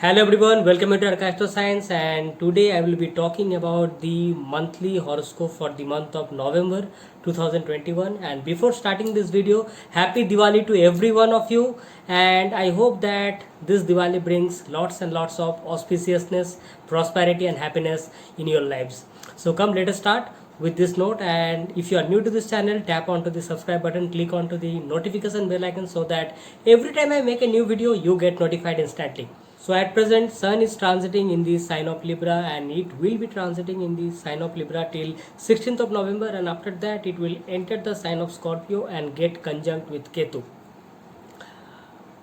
Hello everyone, welcome to Arcastro Science, and today I will be talking about the monthly horoscope for the month of November 2021. And before starting this video, happy Diwali to every one of you, and I hope that this Diwali brings lots and lots of auspiciousness, prosperity and happiness in your lives. So come, let us start with this note. And if you are new to this channel, tap onto the subscribe button, click onto the notification bell icon so that every time I make a new video you get notified instantly. So at present Sun is transiting in the sign of Libra, and it will be transiting in the sign of Libra till 16th of November, and after that it will enter the sign of Scorpio and get conjunct with Ketu.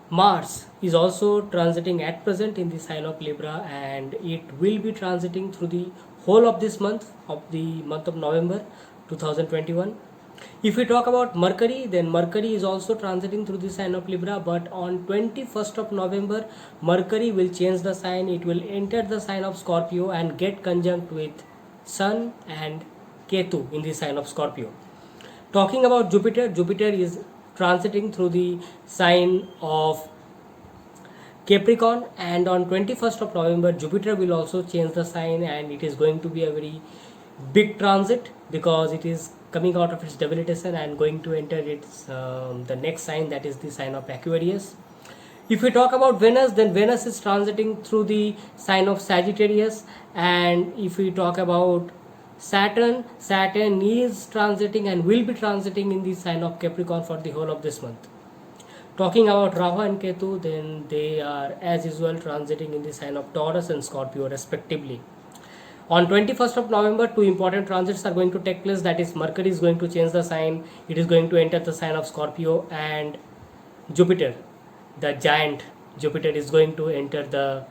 Mars is also transiting at present in the sign of Libra, and it will be transiting through the whole of this month of November 2021. If we talk about Mercury, then Mercury is also transiting through the sign of Libra, but on 21st of November, Mercury will change the sign. It will enter the sign of Scorpio and get conjunct with Sun and Ketu in the sign of Scorpio. Talking about Jupiter, Jupiter is transiting through the sign of Capricorn, and on 21st of November Jupiter will also change the sign, and it is going to be a very big transit because it is coming out of its debilitation and going to enter its the next sign, that is the sign of Aquarius. If we talk about Venus, then Venus is transiting through the sign of Sagittarius, and if we talk about Saturn, Saturn is transiting and will be transiting in the sign of Capricorn for the whole of this month. Talking about Rahu and Ketu, then they are as usual transiting in the sign of Taurus and Scorpio respectively. On 21st of November, two important transits are going to take place. That is, Mercury is going to change the sign. It is going to enter the sign of Scorpio, and Jupiter, the giant Jupiter, is going to enter the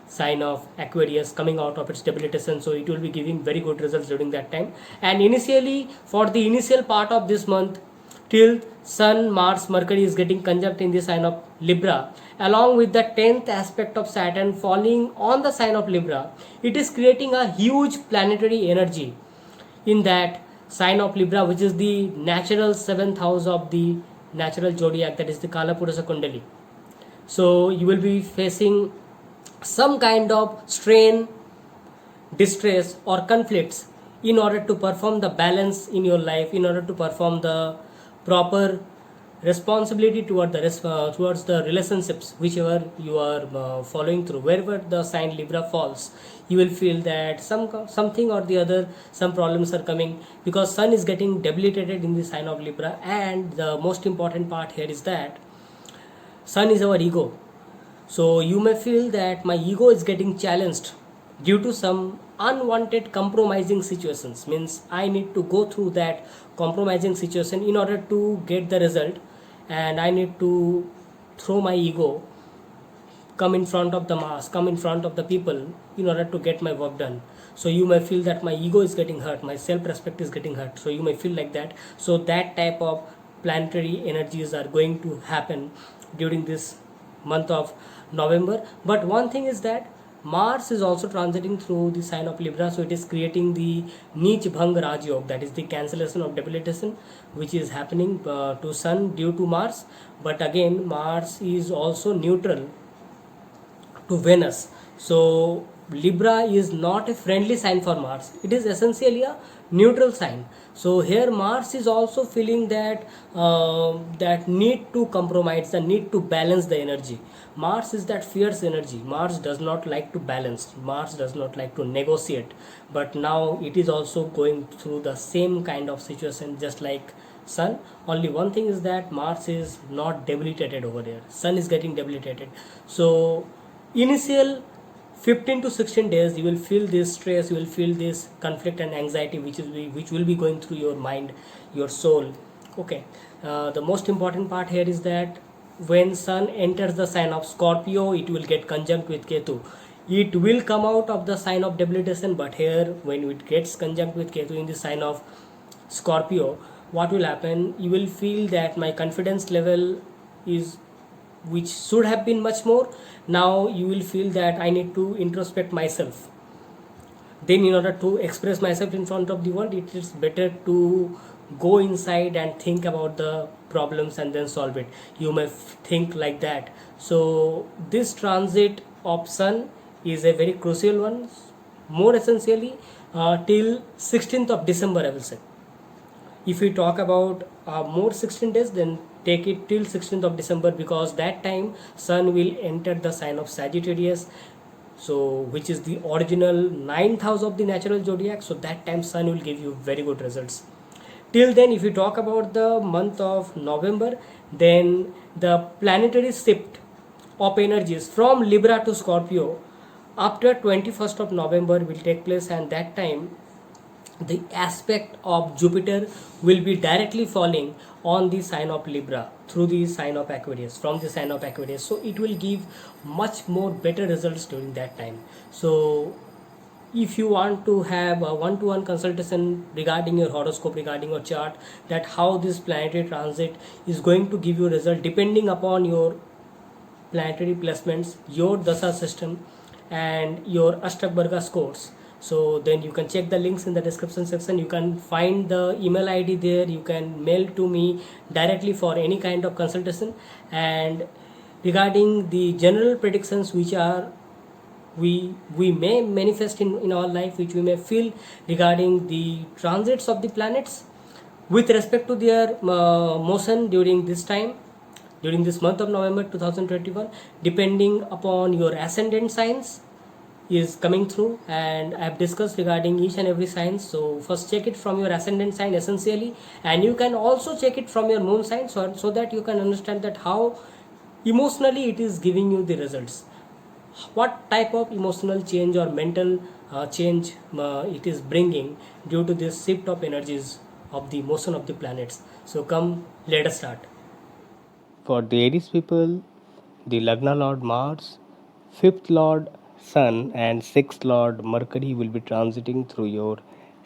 sign of Aquarius, coming out of its debilitation. So it will be giving very good results during that time. And initially, for the initial part of this month, till Sun, Mars, Mercury is getting conjunct in the sign of Libra, along with the 10th aspect of Saturn falling on the sign of Libra, it is creating a huge planetary energy in that sign of Libra, which is the natural 7th house of the natural zodiac, that is the Kalapurusha Kundali. So you will be facing some kind of strain, distress or conflicts in order to perform the balance in your life, in order to perform the proper responsibility towards the relationships whichever you are following through. Wherever the sign Libra falls, you will feel that something or the other, some problems are coming, because Sun is getting debilitated in the sign of Libra. And the most important part here is that Sun is our ego. So you may feel that my ego is getting challenged due to some unwanted compromising situations. Means I need to go through that compromising situation in order to get the result, and I need to throw my ego, come in front of the mass, come in front of the people in order to get my work done. So you may feel that my ego is getting hurt, my self-respect is getting hurt. So you may feel like that. So that type of planetary energies are going to happen during this month of November. But one thing is that Mars is also transiting through the sign of Libra, so it is creating the Neech Bhang Raj Yoga, that is the cancellation of debilitation, which is happening to Sun due to Mars. But again, Mars is also neutral to Venus. So Libra is not a friendly sign for Mars. It is essentially a neutral sign. So here Mars is also feeling that that need to compromise, the need to balance the energy. Mars is that fierce energy. Mars does not like to balance. Mars does not like to negotiate. But now it is also going through the same kind of situation, just like Sun. Only one thing is that Mars is not debilitated over there. Sun is getting debilitated. So initial 15 to 16 days you will feel this stress, you will feel this conflict and anxiety which will be going through your mind, your soul. Okay, the most important part here is that when Sun enters the sign of Scorpio, it will get conjunct with Ketu. It will come out of the sign of debilitation, but here when it gets conjunct with Ketu in the sign of Scorpio, what will happen? You will feel that my confidence level is, which should have been much more, now you will feel that I need to introspect myself. Then in order to express myself in front of the world, it is better to go inside and think about the problems and then solve it. You may think like that. So this transit of Sun is a very crucial one, more essentially till 16th of December, I will say. If we talk about more 16 days, then take it till 16th of December, because that time Sun will enter the sign of Sagittarius, so which is the original ninth house of the natural zodiac. So that time Sun will give you very good results. Till then, if you talk about the month of November, then the planetary shift of energies from Libra to Scorpio after 21st of November will take place, and that time the aspect of Jupiter will be directly falling on the sign of Libra through the sign of Aquarius, from the sign of Aquarius. So it will give much more better results during that time. So if you want to have a one-to-one consultation regarding your horoscope, regarding your chart, that how this planetary transit is going to give you result depending upon your planetary placements, your dasa system, and your Ashtakvarga scores. So then you can check the links in the description section. You can find the email ID there. You can mail to me directly for any kind of consultation. And regarding the general predictions which are we may manifest in our life, which we may feel regarding the transits of the planets with respect to their motion during this time, during this month of November 2021, depending upon your ascendant signs is coming through, and I have discussed regarding each and every sign. So first check it from your ascendant sign essentially, and you can also check it from your moon sign, so that you can understand that how emotionally it is giving you the results, what type of emotional change or mental change it is bringing due to this shift of energies of the motion of the planets. So come, let us start. For the Aries people, the Lagna Lord Mars, 5th Lord Sun, and 6th Lord Mercury will be transiting through your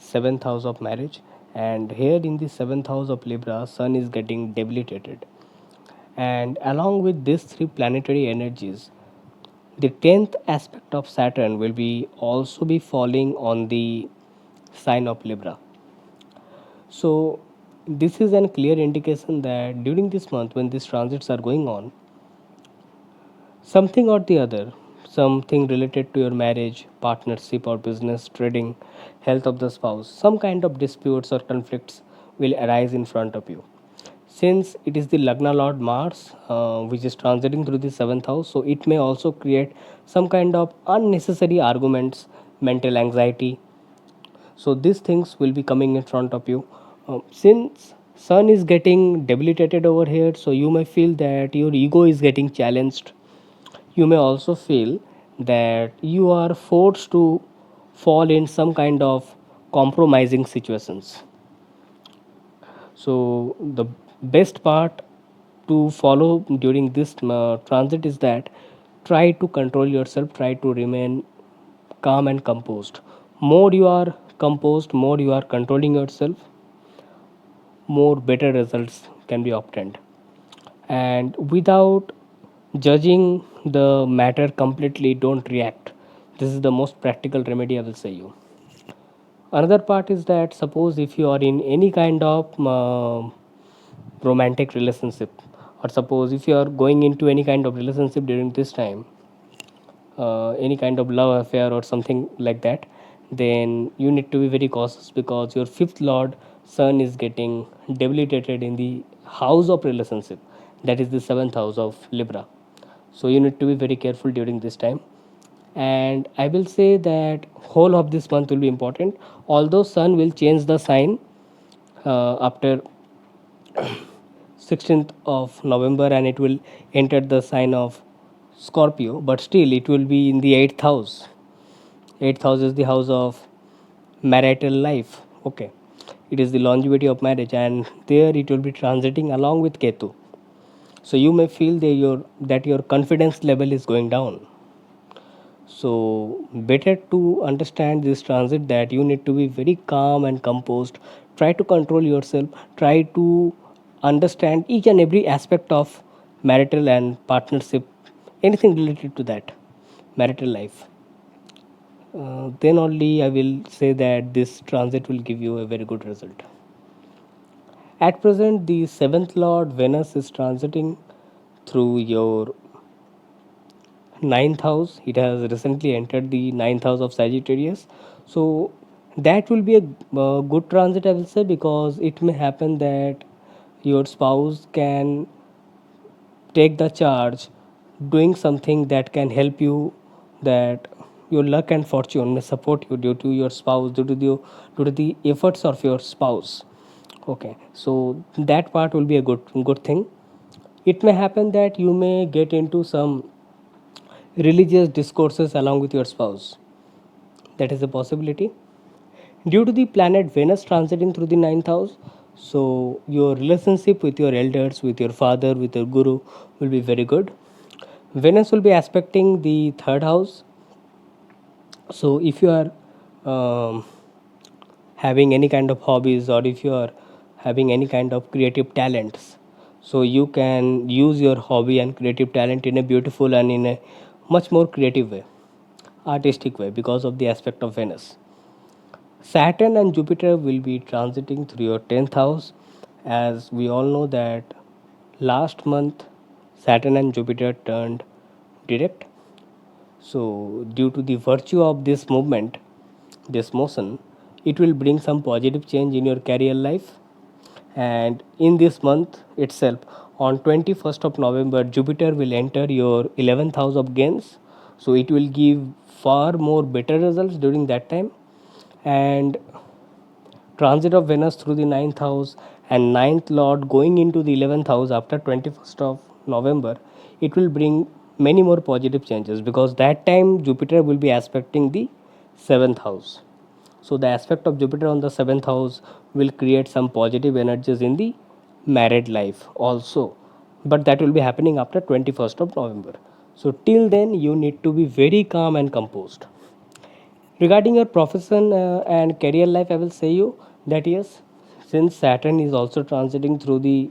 7th house of marriage. And here in the 7th house of Libra, Sun is getting debilitated. And along with these three planetary energies, the 10th aspect of Saturn will be also be falling on the sign of Libra. So this is a clear indication that during this month when these transits are going on, something or the other, something related to your marriage, partnership, or business, trading, health of the spouse, some kind of disputes or conflicts will arise in front of you. Since it is the Lagna Lord Mars, which is transiting through the seventh house, so it may also create some kind of unnecessary arguments, mental anxiety. So these things will be coming in front of you. Since Sun is getting debilitated over here, so you may feel that your ego is getting challenged. You may also feel that you are forced to fall in some kind of compromising situations. So the best part to follow during this transit is that try to control yourself, try to remain calm and composed. More you are composed, more you are controlling yourself, more better results can be obtained. And without judging the matter completely, don't react. This is the most practical remedy I will say you. Another part is that suppose if you are in any kind of romantic relationship, or suppose if you are going into any kind of relationship during this time, any kind of love affair or something like that, then you need to be very cautious because your fifth lord sun is getting debilitated in the house of relationship, that is the seventh house of libra. So you need to be very careful during this time. And I will say that whole of this month will be important, although sun will change the sign after 16th of November and it will enter the sign of Scorpio, but still it will be in the 8th house. 8th house is the house of marital life. Okay, it is the longevity of marriage, and there it will be transiting along with Ketu. So you may feel that your confidence level is going down. So better to understand this transit that you need to be very calm and composed. Try to control yourself. Try to understand each and every aspect of marital and partnership, anything related to that marital life. Then only I will say that this transit will give you a very good result. At present, the seventh lord Venus is transiting through your ninth house. It has recently entered the ninth house of Sagittarius. So that will be a good transit, I will say, because it may happen that your spouse can take the charge doing something that can help you, that your luck and fortune may support you due to your spouse, due to the efforts of your spouse. Okay, so that part will be a good thing. It may happen that you may get into some religious discourses along with your spouse. That is a possibility due to the planet Venus transiting through the ninth house. So your relationship with your elders, with your father, with your guru will be very good. Venus will be aspecting the third house. So if you are um, having any kind of hobbies, or if you are having any kind of creative talents, so you can use your hobby and creative talent in a beautiful and in a much more creative way, artistic way, because of the aspect of Venus. Saturn and Jupiter will be transiting through your 10th house. As we all know that last month Saturn and Jupiter turned direct. So due to the virtue of this movement, this motion, it will bring some positive change in your career life. And in this month itself, on 21st of November, Jupiter will enter your 11th house of gains. So it will give far more better results during that time. And transit of Venus through the ninth house and ninth lord going into the 11th house after 21st of November, it will bring many more positive changes, because that time Jupiter will be aspecting the 7th house. So the aspect of Jupiter on the 7th house will create some positive energies in the married life also, but that will be happening after 21st of November. So till then you need to be very calm and composed. Regarding your profession and career life, I will say you that yes, since Saturn is also transiting through the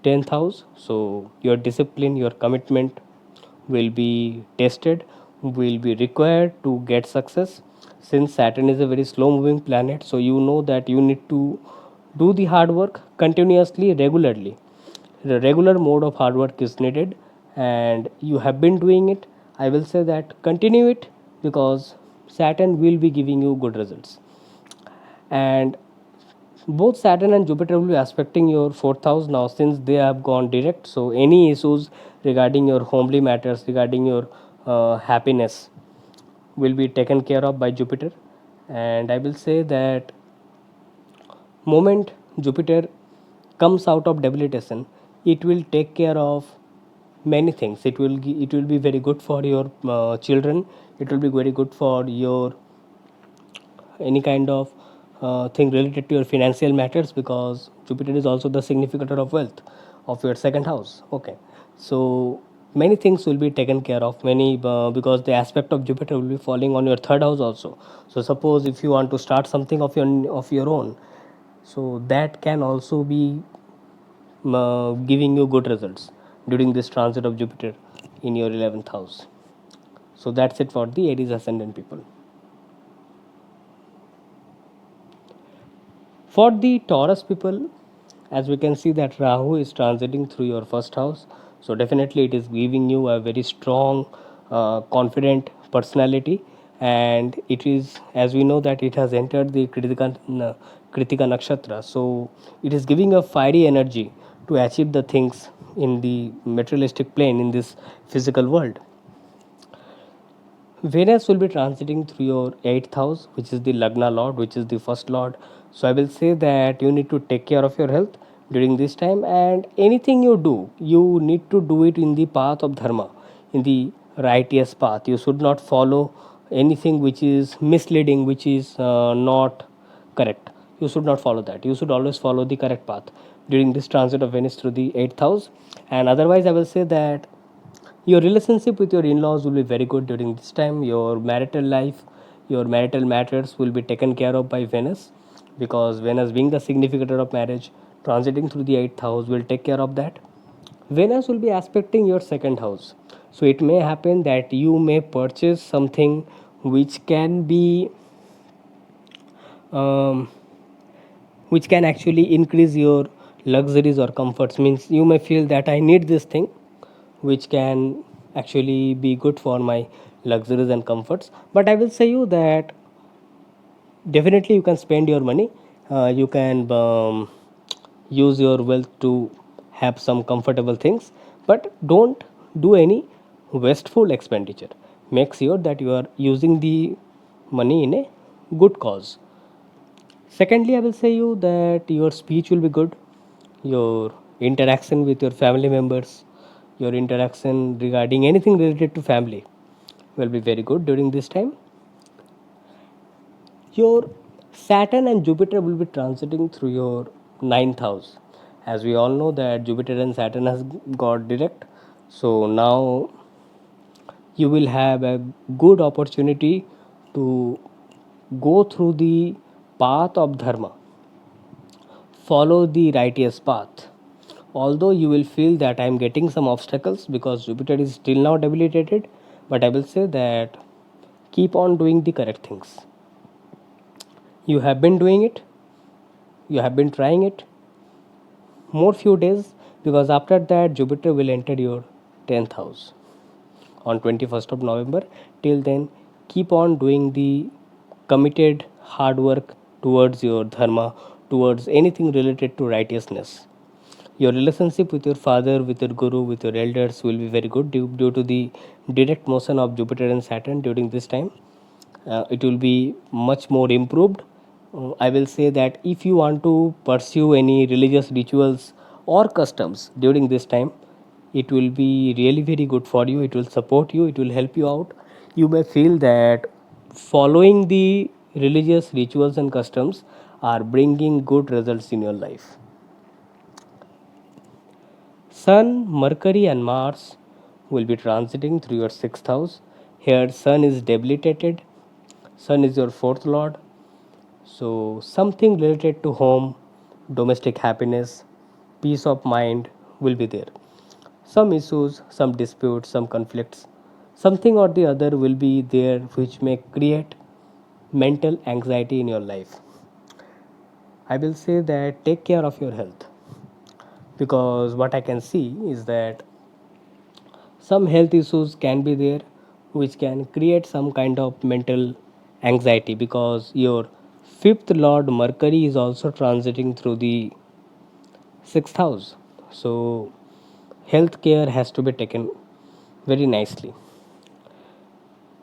10th house, so your discipline, your commitment will be tested, will be required to get success. Since Saturn is a very slow moving planet, so you know that you need to do the hard work continuously, regularly. The regular mode of hard work is needed, and you have been doing it. I will say that continue it, because Saturn will be giving you good results. And both Saturn and Jupiter will be aspecting your fourth house now, since they have gone direct. So any issues regarding your homely matters, regarding your happiness, will be taken care of by Jupiter. And I will say that moment Jupiter comes out of debilitation, it will take care of many things. It will be very good for your children. It will be very good for your any kind of thing related to your financial matters, because Jupiter is also the significator of wealth of your second house. Okay, so many things will be taken care of, many because the aspect of Jupiter will be falling on your third house also. So suppose if you want to start something of your own, so that can also be giving you good results during this transit of Jupiter in your 11th house. So that's it for the Aries ascendant people. For the Taurus people, as we can see that Rahu is transiting through your first house, so definitely it is giving you a very strong, confident personality, and it is, as we know that it has entered the Kritika Nakshatra, so it is giving a fiery energy to achieve the things in the materialistic plane, in this physical world. Venus will be transiting through your eighth house, which is the Lagna Lord, which is the first Lord. So I will say that you need to take care of your health during this time, and anything you do, you need to do it in the path of Dharma, in the righteous path. You should not follow anything which is misleading, which is not correct. You should not follow that. You should always follow the correct path during this transit of Venus through the eighth house. And otherwise, I will say that your relationship with your in-laws will be very good during this time. Your marital life, your marital matters will be taken care of by Venus, because Venus, being the significator of marriage, transiting through the eighth house, will take care of that. Venus will be aspecting your second house, so it may happen that you may purchase something which can be um, which can actually increase your luxuries or comforts. Means you may feel that I need this thing which can actually be good for my luxuries and comforts. But I will say you that definitely you can spend your money. You can use your wealth to have some comfortable things, but don't do any wasteful expenditure. Make sure that you are using the money in a good cause. Secondly, I will say you that your speech will be good, your interaction with your family members, your interaction regarding anything related to family will be very good during this time. Your Saturn and Jupiter will be transiting through your ninth house. As we all know that Jupiter and Saturn has got direct, so now you will have a good opportunity to go through the path of dharma, follow the righteous path. Although you will feel that I am getting some obstacles because Jupiter is still now debilitated, but I will say that keep on doing the correct things. You have been doing it, you have been trying it more few days, because after that Jupiter will enter your 10th house on 21st of November. Till then, keep on doing the committed hard work towards your dharma, towards anything related to righteousness. Your relationship with your father, with your guru, with your elders will be very good due to the direct motion of Jupiter and Saturn during this time. It will be much more improved. I will say that if you want to pursue any religious rituals or customs during this time, it will be really very good for you. It will support you, it will help you out. You may feel that following the religious rituals and customs are bringing good results in your life. Sun, Mercury, and Mars will be transiting through your sixth house. Here, Sun is debilitated. Sun is your fourth lord. So, something related to home, domestic happiness, peace of mind will be there. Some issues, some disputes, some conflicts, something or the other will be there which may create mental anxiety in your life. I will say that take care of your health, because what I can see is that some health issues can be there which can create some kind of mental anxiety, because your fifth lord Mercury is also transiting through the sixth house. So, health care has to be taken very nicely.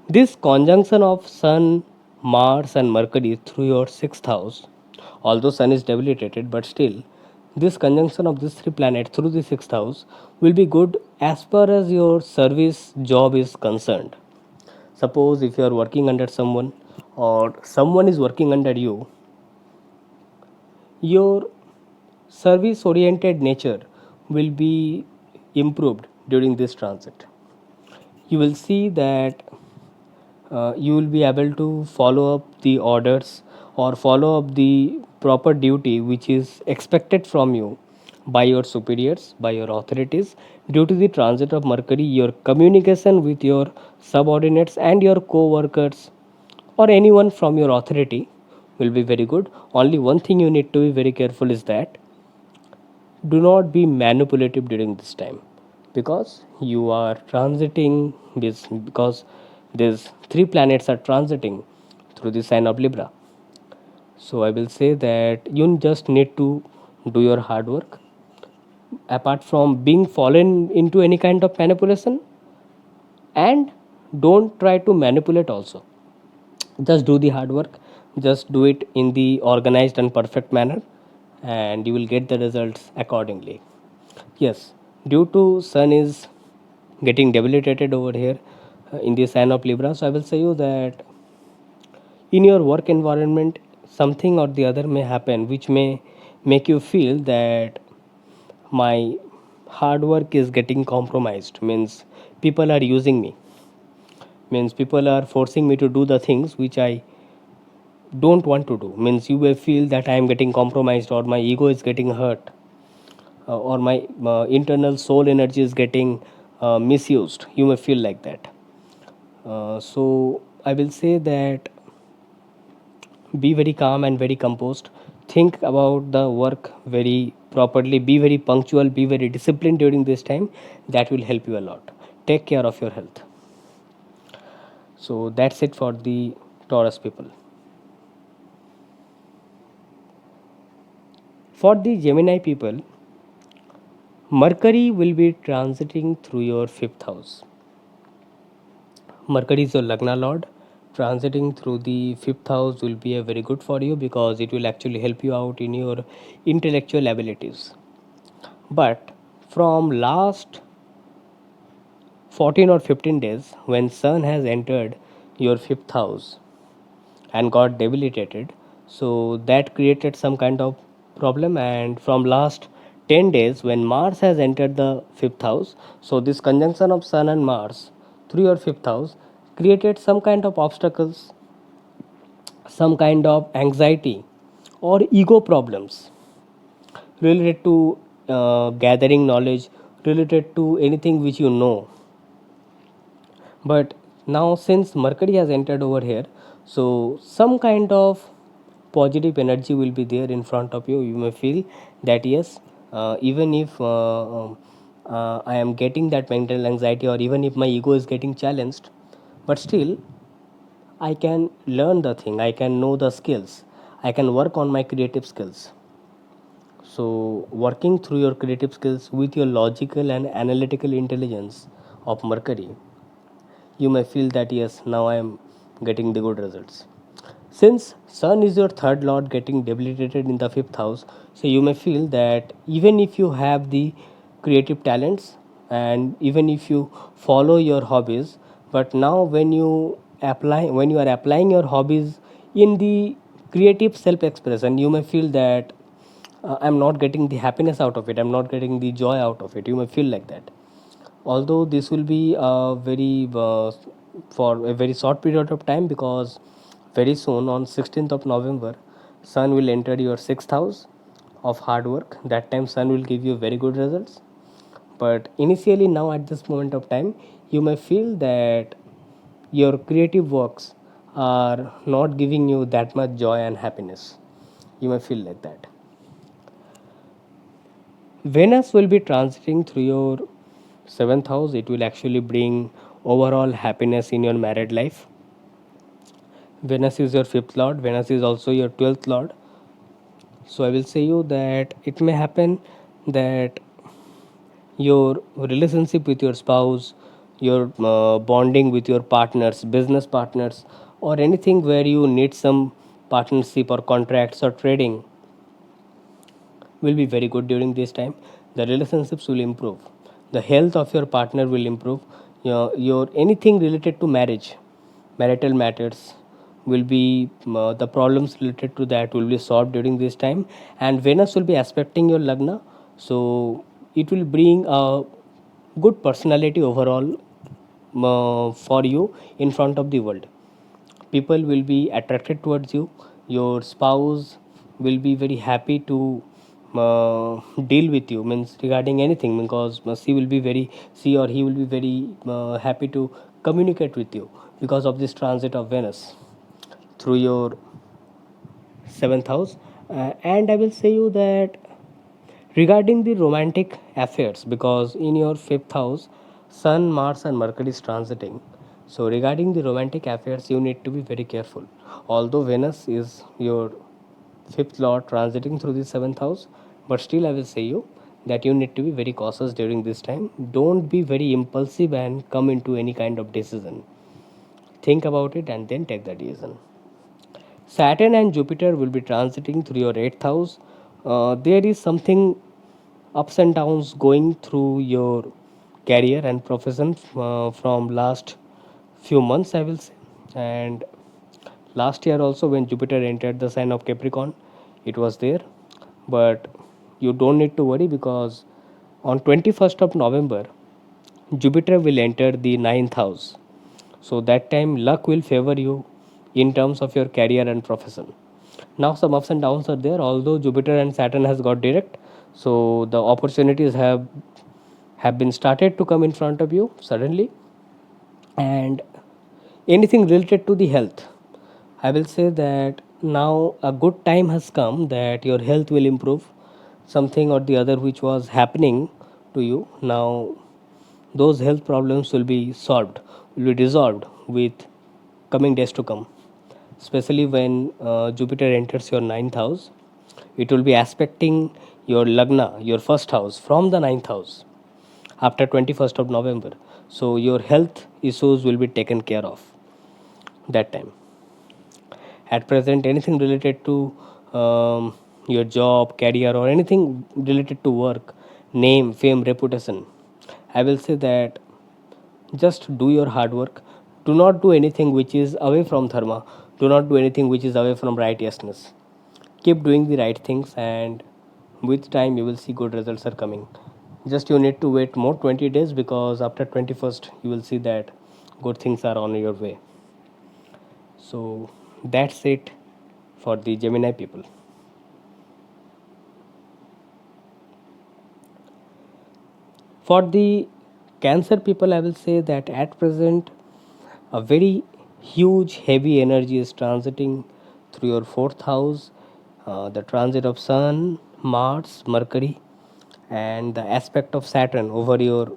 This conjunction of Sun, Mars, and Mercury through your sixth house, although Sun is debilitated, but still, this conjunction of these three planets through the sixth house will be good as far as your service job is concerned. Suppose if you are working under someone or someone is working under you, your service oriented nature will be improved during this transit. You will see that you will be able to follow up the orders or follow up the proper duty which is expected from you by your superiors, by your authorities. Due to the transit of Mercury, your communication with your subordinates and your co workers or anyone from your authority will be very good. Only one thing you need to be very careful is that do not be manipulative during this time, because you are transiting this, because these three planets are transiting through the sign of Libra. So I will say that you just need to do your hard work apart from being fallen into any kind of manipulation, and don't try to manipulate also. Just do the hard work, just do it in the organized and perfect manner, and you will get the results accordingly. Yes, due to Sun is getting debilitated over here in the sign of Libra, so I will say you that in your work environment something or the other may happen which may make you feel that my hard work is getting compromised, means people are using me, means people are forcing me to do the things which I don't want to do, means you will feel that I am getting compromised or my ego is getting hurt, or my internal soul energy is getting misused. You may feel like that. So I will say that be very calm and very composed. Think about the work very properly, be very punctual, be very disciplined during this time. That will help you a lot. take care of your health. So that's it for the Taurus people. For the Gemini people, Mercury will be transiting through your fifth house. Mercury is your Lagna Lord. Transiting through the fifth house will be a very good for you because it will actually help you out in your intellectual abilities. But from last 14 or 15 days, when Sun has entered your fifth house and got debilitated, so that created some kind of problem. And from last 10 days, when Mars has entered the fifth house, so this conjunction of Sun and Mars through your fifth house created some kind of obstacles, some kind of anxiety or ego problems related to gathering knowledge, related to anything which you know. But now since Mercury has entered over here, so some kind of positive energy will be there in front of you. You may feel that yes, even if I am getting that mental anxiety, or even if my ego is getting challenged, but still I can learn the thing, I can know the skills, I can work on my creative skills. So, working through your creative skills with your logical and analytical intelligence of Mercury, you may feel that yes, now I am getting the good results. Since Sun is your third lord getting debilitated in the fifth house, so you may feel that even if you have the creative talents and even if you follow your hobbies, but now when you are applying your hobbies in the creative self expression, you may feel that I'm not getting the happiness out of it, I'm not getting the joy out of it. You may feel like that, although this will be very for a very short period of time, because very soon on 16th of November Sun will enter your sixth house of hard work. That time Sun will give you very good results, but initially now at this moment of time you may feel that your creative works are not giving you that much joy and happiness. You may feel like that. Venus will be transiting through your seventh house. It will actually bring overall happiness in your married life. Venus is your fifth lord, Venus is also your 12th lord. So, I will say you that it may happen that your relationship with your spouse, your bonding with your partners, business partners, or anything where you need some partnership or contracts or trading will be very good during this time. The relationships will improve, the health of your partner will improve, your anything related to marriage, marital matters will be the problems related to that will be solved during this time. And Venus will be aspecting your Lagna, so it will bring a good personality overall for you in front of the world. People will be attracted towards you, your spouse will be very happy to deal with you, means regarding anything, because she or he will be very happy to communicate with you because of this transit of Venus through your seventh house. And I will say you that regarding the romantic affairs, because in your fifth house Sun, Mars and Mercury is transiting, so regarding the romantic affairs you need to be very careful. Although Venus is your fifth lord transiting through the seventh house, but still I will say you that you need to be very cautious during this time. Don't be very impulsive and come into any kind of decision. Think about it and then take the decision. Saturn and Jupiter will be transiting through your eighth house. There is something ups and downs going through your career and profession from last few months, I will say. And last year also, when Jupiter entered the sign of Capricorn, it was there. But you don't need to worry, because on 21st of November, Jupiter will enter the ninth house. So that time luck will favor you in terms of your career and profession. Now some ups and downs are there, although Jupiter and Saturn has got direct, so the opportunities have been started to come in front of you suddenly. And anything related to the health, I will say that now a good time has come that your health will improve. Something or the other which was happening to you now, those health problems will be solved, will be resolved with coming days to come. Especially when Jupiter enters your ninth house, it will be aspecting your Lagna, your first house, from the ninth house after 21st of November. So your health issues will be taken care of that time. At present, anything related to your job, career, or anything related to work, name, fame, reputation, I will say that just do your hard work. Do not do anything which is away from dharma. Do not do anything which is away from righteousness. Keep doing the right things, and with time you will see good results are coming. Just you need to wait more 20 days, because after 21st you will see that good things are on your way. So that's it for the Gemini people. For the Cancer people, I will say that at present a very huge heavy energy is transiting through your fourth house. The transit of Sun, Mars, Mercury, and the aspect of Saturn over your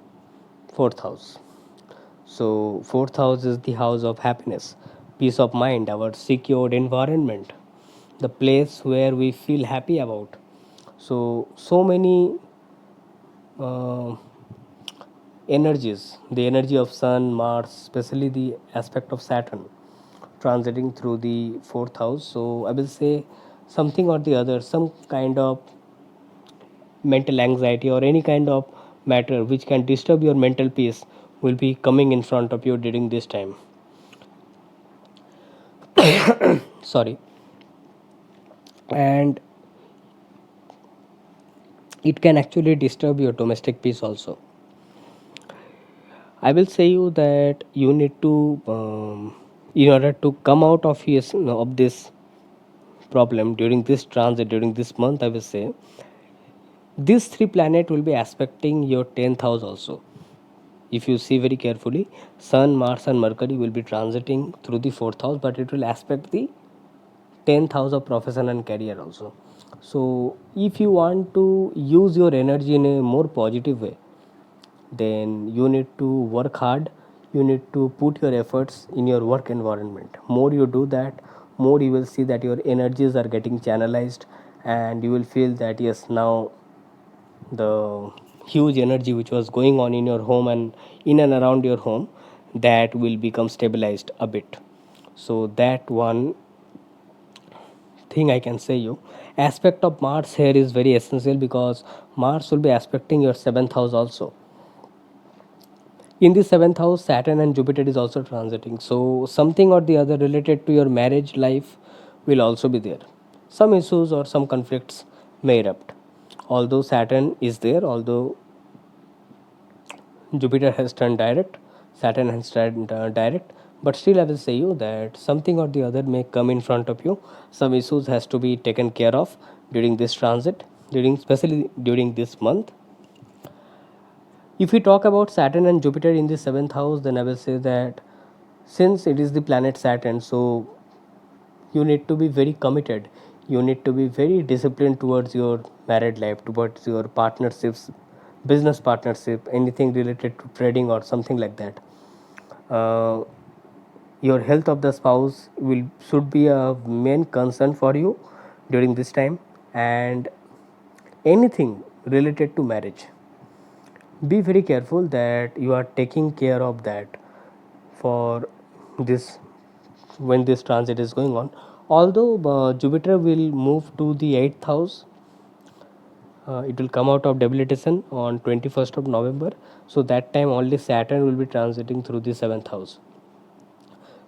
fourth house. So, fourth house is the house of happiness, peace of mind, our secured environment, the place where we feel happy about. So many uh, energies, the energy of Sun, Mars, especially the aspect of Saturn transiting through the fourth house. So, I will say something or the other, some kind of mental anxiety or any kind of matter which can disturb your mental peace will be coming in front of you during this time. Sorry. And it can actually disturb your domestic peace also. I will say you that you need to in order to come out of this problem during this transit, during this month, I will say these three planets will be aspecting your 10th house also. If you see very carefully, Sun, Mars, and Mercury will be transiting through the fourth house, but it will aspect the 10th house of profession and career also. So, if you want to use your energy in a more positive way, then you need to work hard. You need to put your efforts in your work environment. More you do that, more you will see that your energies are getting channelized, and you will feel that yes, now the huge energy which was going on in your home and in and around your home, that will become stabilized a bit. So that one thing I can say you, aspect of Mars here is very essential, because Mars will be aspecting your seventh house also. In the seventh house, Saturn and Jupiter is also transiting, so something or the other related to your marriage life will also be there. Some issues or some conflicts may erupt, although Saturn is there, although Jupiter has turned direct, Saturn has turned direct, but still I will say you that something or the other may come in front of you. Some issues has to be taken care of during this transit, during especially during this month. If we talk about Saturn and Jupiter in the seventh house, then I will say that since it is the planet Saturn, so you need to be very committed. You need to be very disciplined towards your married life, towards your partnerships, business partnership, anything related to trading or something like that. Uh, your health of the spouse will should be a main concern for you during this time, and anything related to marriage, be very careful that you are taking care of that for this when this transit is going on. Although Jupiter will move to the 8th house, it will come out of debilitation on 21st of November. So that time only Saturn will be transiting through the 7th house.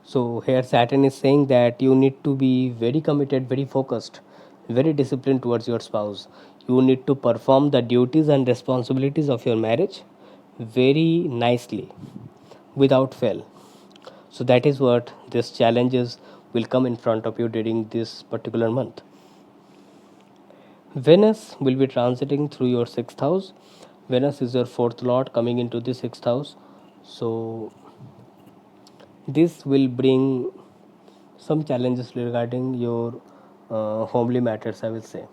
So here Saturn is saying that you need to be very committed, very focused, very disciplined towards your spouse. You need to perform the duties and responsibilities of your marriage very nicely, without fail. So that is what these challenges will come in front of you during this particular month. Venus will be transiting through your sixth house. Venus is your fourth lord coming into the sixth house. So this will bring some challenges regarding your homely matters, I will say,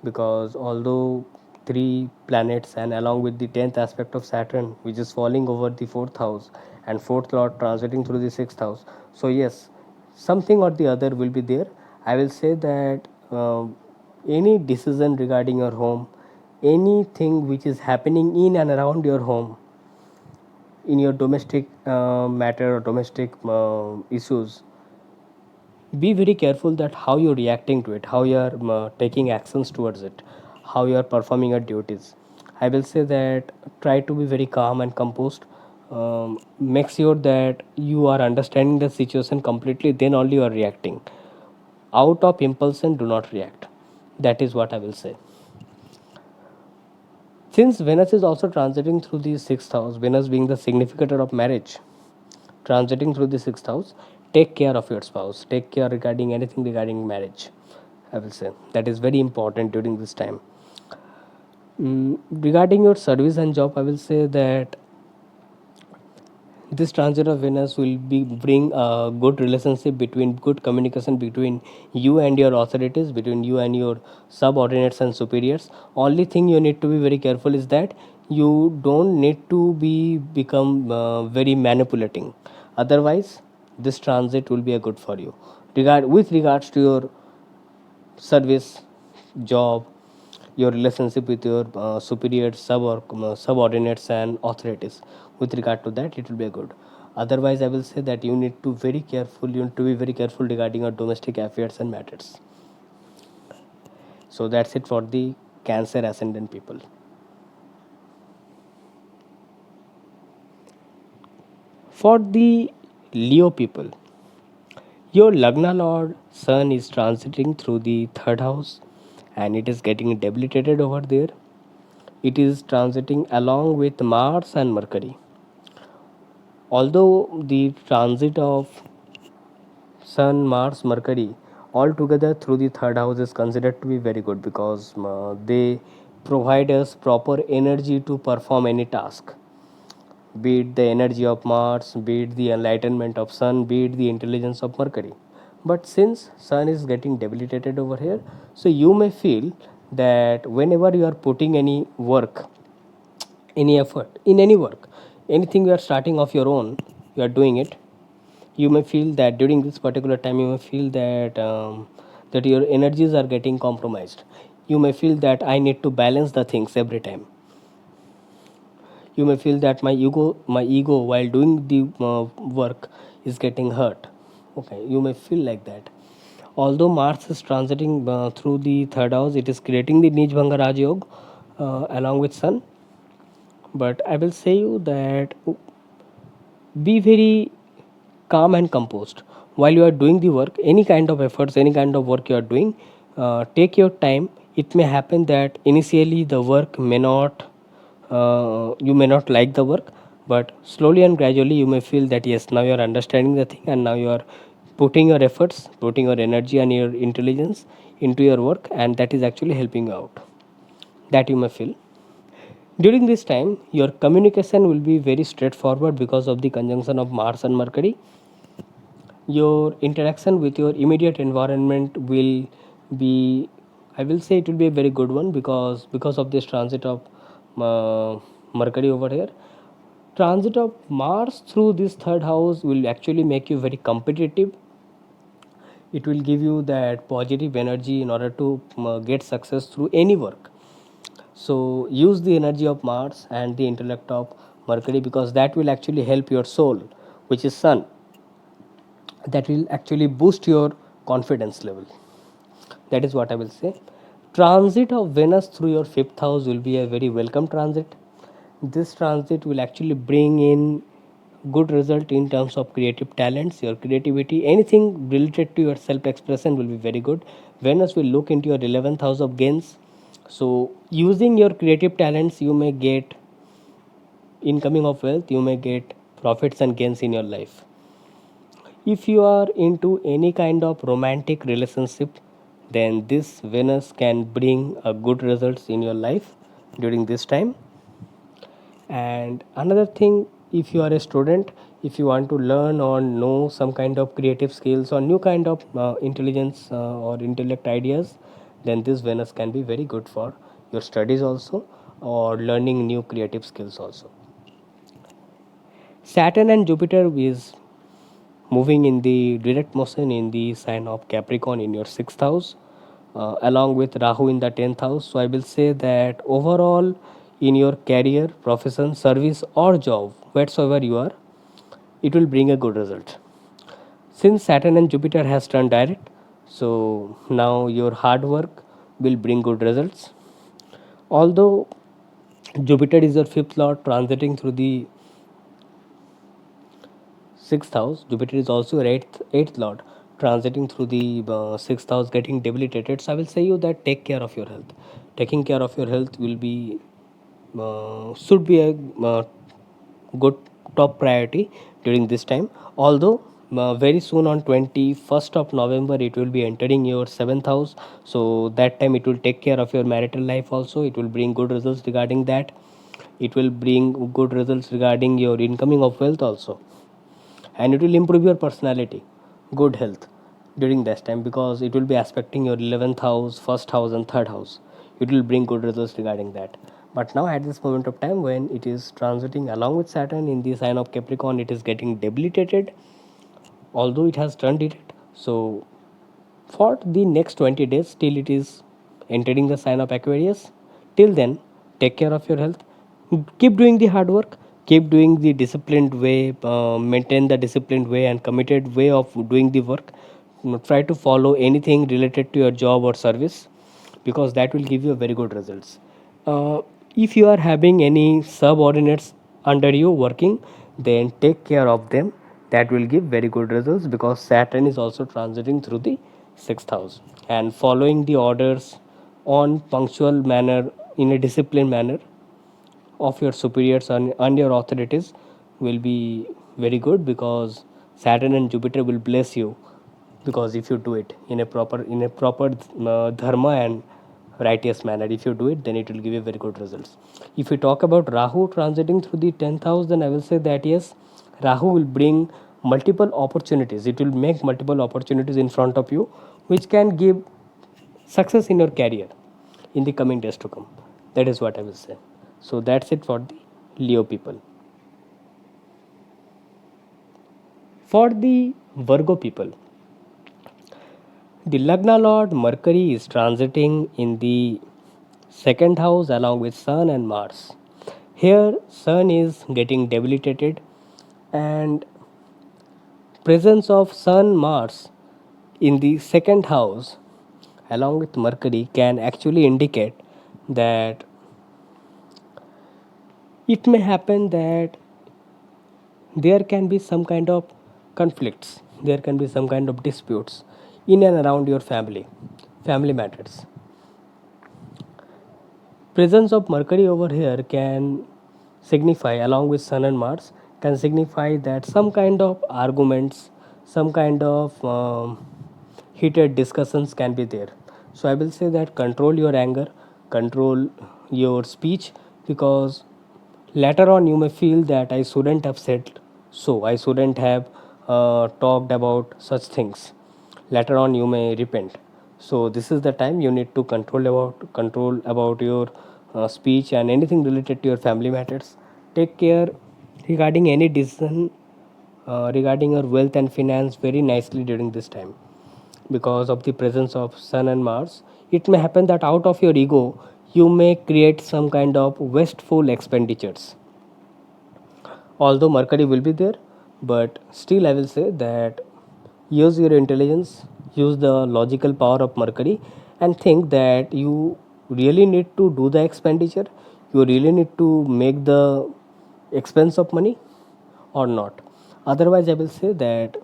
because although three planets, and along with the 10th aspect of Saturn, which is falling over the fourth house, and fourth lord transiting through the sixth house. So yes, something or the other will be there. I will say that any decision regarding your home, anything which is happening in and around your home, in your domestic matter or domestic issues, be very careful that how you're reacting to it, how you're taking actions towards it, how you're performing your duties. I will say that try to be very calm and composed. Make sure that you are understanding the situation completely, then only you are reacting. Out of impulsion, do not react. That is what I will say. Since Venus is also transiting through the sixth house, Venus being the significator of marriage, transiting through the sixth house, take care of your spouse, take care regarding anything regarding marriage. I will say that is very important during this time. Regarding your service and job, I will say that this transit of Venus will be bring a good relationship between good communication between you and your authorities, between you and your subordinates and superiors. Only thing you need to be very careful is that you don't need to be become very manipulating. Otherwise, this transit will be a good for you. With regards to your service, job, your relationship with your superiors, subordinates, and authorities. With regard to that, it will be a good. Otherwise, I will say that you need to very careful. You need to be very careful regarding your domestic affairs and matters. So that's it for the Cancer ascendant people. For the Leo people, your Lagna Lord Sun is transiting through the third house, and it is getting debilitated over there. It is transiting along with Mars and Mercury. Although the transit of Sun, Mars, Mercury all together through the third house is considered to be very good because they provide us proper energy to perform any task, be it the energy of Mars, be it the enlightenment of Sun, be it the intelligence of Mercury. But since Sun is getting debilitated over here, so you may feel that whenever you are putting any work, any effort in any work, anything you are starting off your own, you are doing it, you may feel that during this particular time you may feel that that your energies are getting compromised. You may feel that I need to balance the things every time. You may feel that my ego while doing the work is getting hurt. Okay, you may feel like that. Although Mars is transiting through the third house, it is creating the Nij Bhanga Raj Yoga along with Sun. But I will say you that be very calm and composed while you are doing the work, any kind of efforts, any kind of work you are doing. Take your time. It may happen that initially the work may not you may not like the work, but slowly and gradually you may feel that yes, now you are understanding the thing, and now you are putting your efforts, putting your energy and your intelligence into your work, and that is actually helping you out. That you may feel. During this time, your communication will be very straightforward because of the conjunction of Mars and Mercury. Your interaction with your immediate environment will be, I will say, it will be a very good one because of this transit of Mercury over here. Transit of Mars through this third house will actually make you very competitive. It will give you that positive energy in order to get success through any work. So use the energy of Mars and the intellect of Mercury, because that will actually help your soul, which is Sun. That will actually boost your confidence level. That is what I will say. Transit of Venus through your fifth house will be a very welcome transit. This transit will actually bring in good result in terms of creative talents, your creativity, anything related to your self expression will be very good. Venus will look into your 11th house of gains. So using your creative talents, you may get incoming of wealth, you may get profits and gains in your life. If you are into any kind of romantic relationship, then this Venus can bring a good results in your life during this time. And another thing, if you are a student, if you want to learn or know some kind of creative skills or new kind of intelligence or intellect ideas, then this Venus can be very good for your studies also, or learning new creative skills also. Saturn and Jupiter is moving in the direct motion in the sign of Capricorn in your sixth house, along with Rahu in the 10th house. So I will say that overall, in your career, profession, service, or job, whatsoever you are, it will bring a good result. Since Saturn and Jupiter has turned direct, so now your hard work will bring good results. Although Jupiter is your fifth lord transiting through the sixth house, Jupiter is also your eighth lord transiting through the sixth house, getting debilitated. So I will say you that take care of your health. Taking care of your health will be should be a good top priority during this time. Although very soon on 21st of November it will be entering your seventh house, so that time it will take care of your marital life also. It will bring good results regarding that. It will bring good results regarding your incoming of wealth also, and it will improve your personality, good health during this time, because it will be aspecting your 11th house, first house, and third house. It will bring good results regarding that. But now at this moment of time, when it is transiting along with Saturn in the sign of Capricorn, it is getting debilitated, although it has turned it. So for the next 20 days till it is entering the sign of Aquarius, till then take care of your health, keep doing the hard work, keep doing the disciplined way, maintain the disciplined way and committed way of doing the work. Try to follow anything related to your job or service, because that will give you very good results. If you are having any subordinates under you working, then take care of them. That will give very good results, because Saturn is also transiting through the sixth house, and following the orders on punctual manner, in a disciplined manner, of your superiors and your authorities will be very good, because Saturn and Jupiter will bless you, because if you do it in a proper dharma and righteous manner, if you do it, then it will give you very good results. If we talk about Rahu transiting through the 10th house, then I will say that yes, Rahu will bring multiple opportunities. It will make multiple opportunities in front of you, which can give success in your career in the coming days to come. That is what I will say. So that's it for the Leo people. For the Virgo people, the Lagna Lord Mercury is transiting in the second house along with Sun and Mars. Here, Sun is getting debilitated, and presence of Sun Mars in the second house along with Mercury can actually indicate that it may happen that there can be some kind of conflicts, there can be some kind of disputes in and around your family matters. Presence of Mercury over here can signify, along with Sun and Mars, can signify that some kind of arguments, some kind of heated discussions can be there. So I will say that control your anger, control your speech, because later on you may feel that I shouldn't have said so, I shouldn't have talked about such things. Later on you may repent. So this is the time you need to control about your speech and anything related to your family matters. Take care regarding any decision regarding your wealth and finance very nicely during this time, because of the presence of Sun and Mars. It may happen that out of your ego you may create some kind of wasteful expenditures. Although Mercury will be there, but still I will say that use your intelligence, use the logical power of Mercury, and think that you really need to do the expenditure, you really need to make the expense of money or not. Otherwise I will say that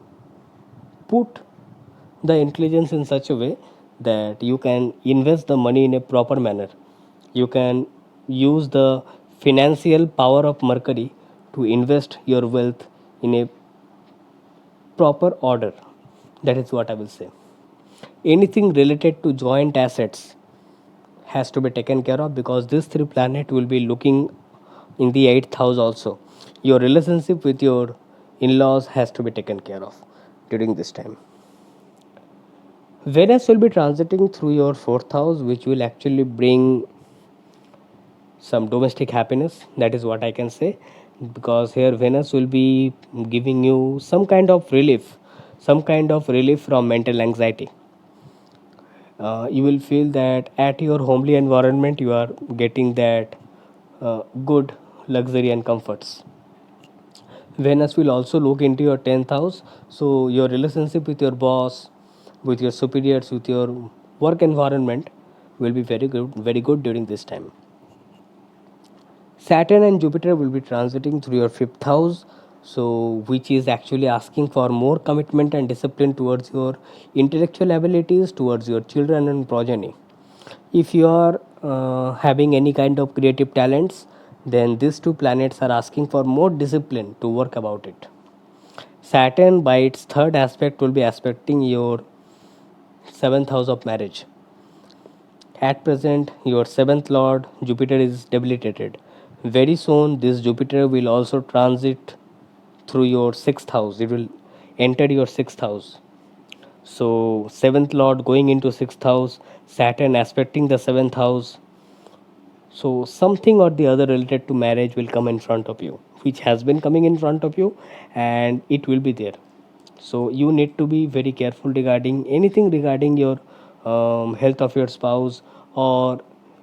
put the intelligence in such a way that you can invest the money in a proper manner. You can use the financial power of Mercury to invest your wealth in a proper order. That is what I will say. Anything related to joint assets has to be taken care of, because these three planets will be looking in the eighth house also. Your relationship with your in-laws has to be taken care of during this time. Venus will be transiting through your fourth house, which will actually bring some domestic happiness. That is what I can say, because here Venus will be giving you some kind of relief from mental anxiety. You will feel that at your homely environment you are getting that good luxury and comforts. Venus will also look into your 10th house, so your relationship with your boss, with your superiors, with your work environment will be very good during this time. Saturn and Jupiter will be transiting through your 5th house, so which is actually asking for more commitment and discipline towards your intellectual abilities, towards your children and progeny. If you are having any kind of creative talents, then these two planets are asking for more discipline to work about it. Saturn, by its third aspect, will be aspecting your 7th house of marriage. At present, your 7th lord Jupiter is debilitated. Very soon, this Jupiter will also transit through your 6th house. It will enter your 6th house. So, 7th lord going into 6th house, Saturn aspecting the 7th house. So, something or the other related to marriage will come in front of you, which has been coming in front of you, and it will be there. So you need to be very careful regarding anything regarding your health of your spouse, or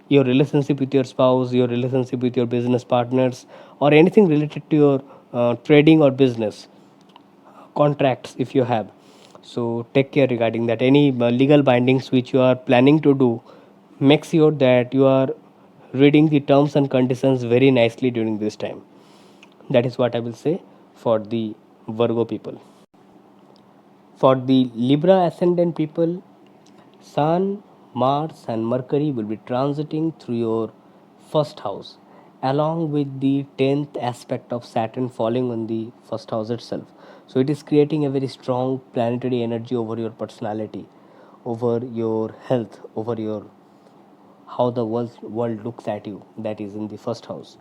your relationship with your spouse, your relationship with your business partners, or anything related to your trading or business contracts if you have. So take care regarding that. Any legal bindings which you are planning to do, make sure that you are reading the terms and conditions very nicely during this time. That is what I will say for the Virgo people. For the Libra ascendant people, Sun, Mars, and Mercury will be transiting through your first house, along with the 10th aspect of Saturn falling on the first house itself. So, it is creating a very strong planetary energy over your personality, over your health, over your how the world looks at you, that is in the first house.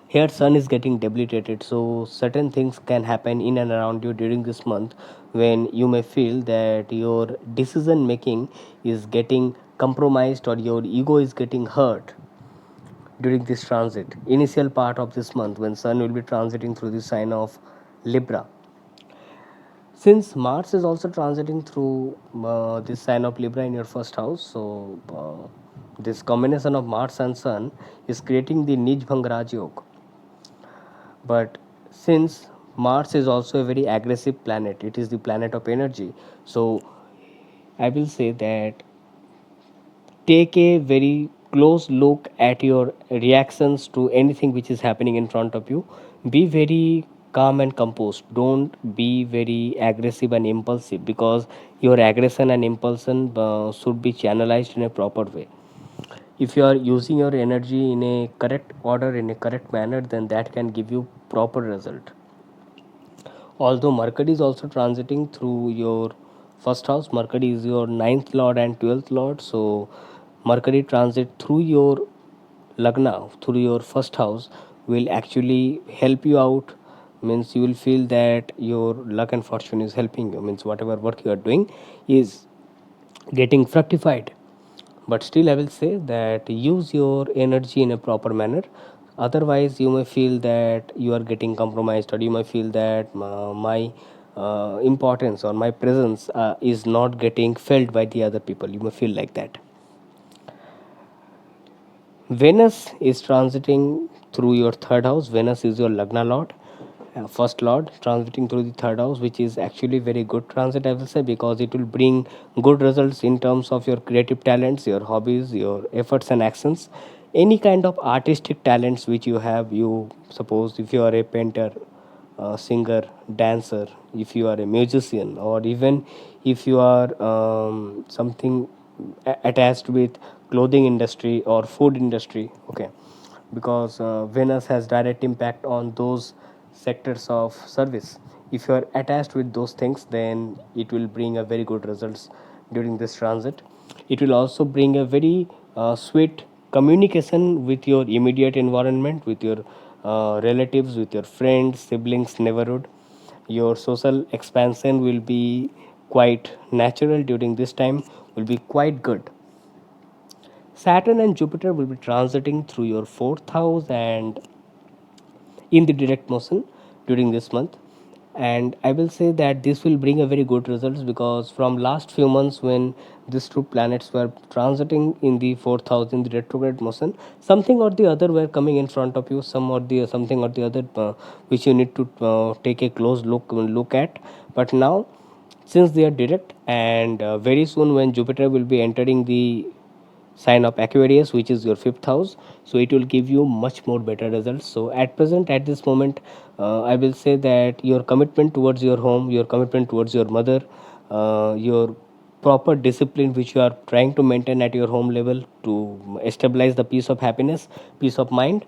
Here sun is getting debilitated, so certain things can happen in and around you during this month, when you may feel that your decision making is getting compromised, or your ego is getting hurt during this transit, initial part of this month, when sun will be transiting through the sign of Libra. Since Mars is also transiting through this sign of Libra in your first house, so this combination of Mars and Sun is creating the Nij Bhang Raj Yoga. But since Mars is also a very aggressive planet, it is the planet of energy. So I will say that take a very close look at your reactions to anything which is happening in front of you. Be very calm and composed. Don't be very aggressive and impulsive, because your aggression and impulsion should be channelized in a proper way. If you are using your energy in a correct order, in a correct manner, then that can give you proper result. Although Mercury is also transiting through your first house, Mercury is your ninth lord and 12th lord. So Mercury transit through your Lagna, through your first house, will actually help you out. Means you will feel that your luck and fortune is helping you. Means whatever work you are doing is getting fructified. But still I will say that use your energy in a proper manner. Otherwise you may feel that you are getting compromised, or you may feel that my importance or my presence is not getting felt by the other people. You may feel like that. Venus is transiting through your third house. Venus is your Lagna lord, first lord, transiting through the third house, which is actually very good transit, I will say, because it will bring good results in terms of your creative talents, your hobbies, your efforts and actions. Any kind of artistic talents which you have, you suppose if you are a painter, singer, dancer, if you are a musician, or even if you are something attached with clothing industry or food industry, okay, because Venus has direct impact on those sectors of service. If you are attached with those things, then it will bring a very good results during this transit. It will also bring a very sweet communication with your immediate environment, with your relatives, with your friends, siblings, neighborhood. Your social expansion will be quite natural during this time, will be quite good. Saturn and Jupiter will be transiting through your fourth house and in the direct motion during this month. And I will say that this will bring a very good results, because from last few months when these two planets were transiting in the fourth house in the retrograde motion, something or the other were coming in front of you, something or the other which you need to take a close look at. But now, since they are direct, and very soon when Jupiter will be entering the sign of Aquarius, which is your fifth house, so it will give you much more better results. So at present, at this moment, I will say that your commitment towards your home, your commitment towards your mother, your proper discipline which you are trying to maintain at your home level to stabilize the peace of happiness, peace of mind,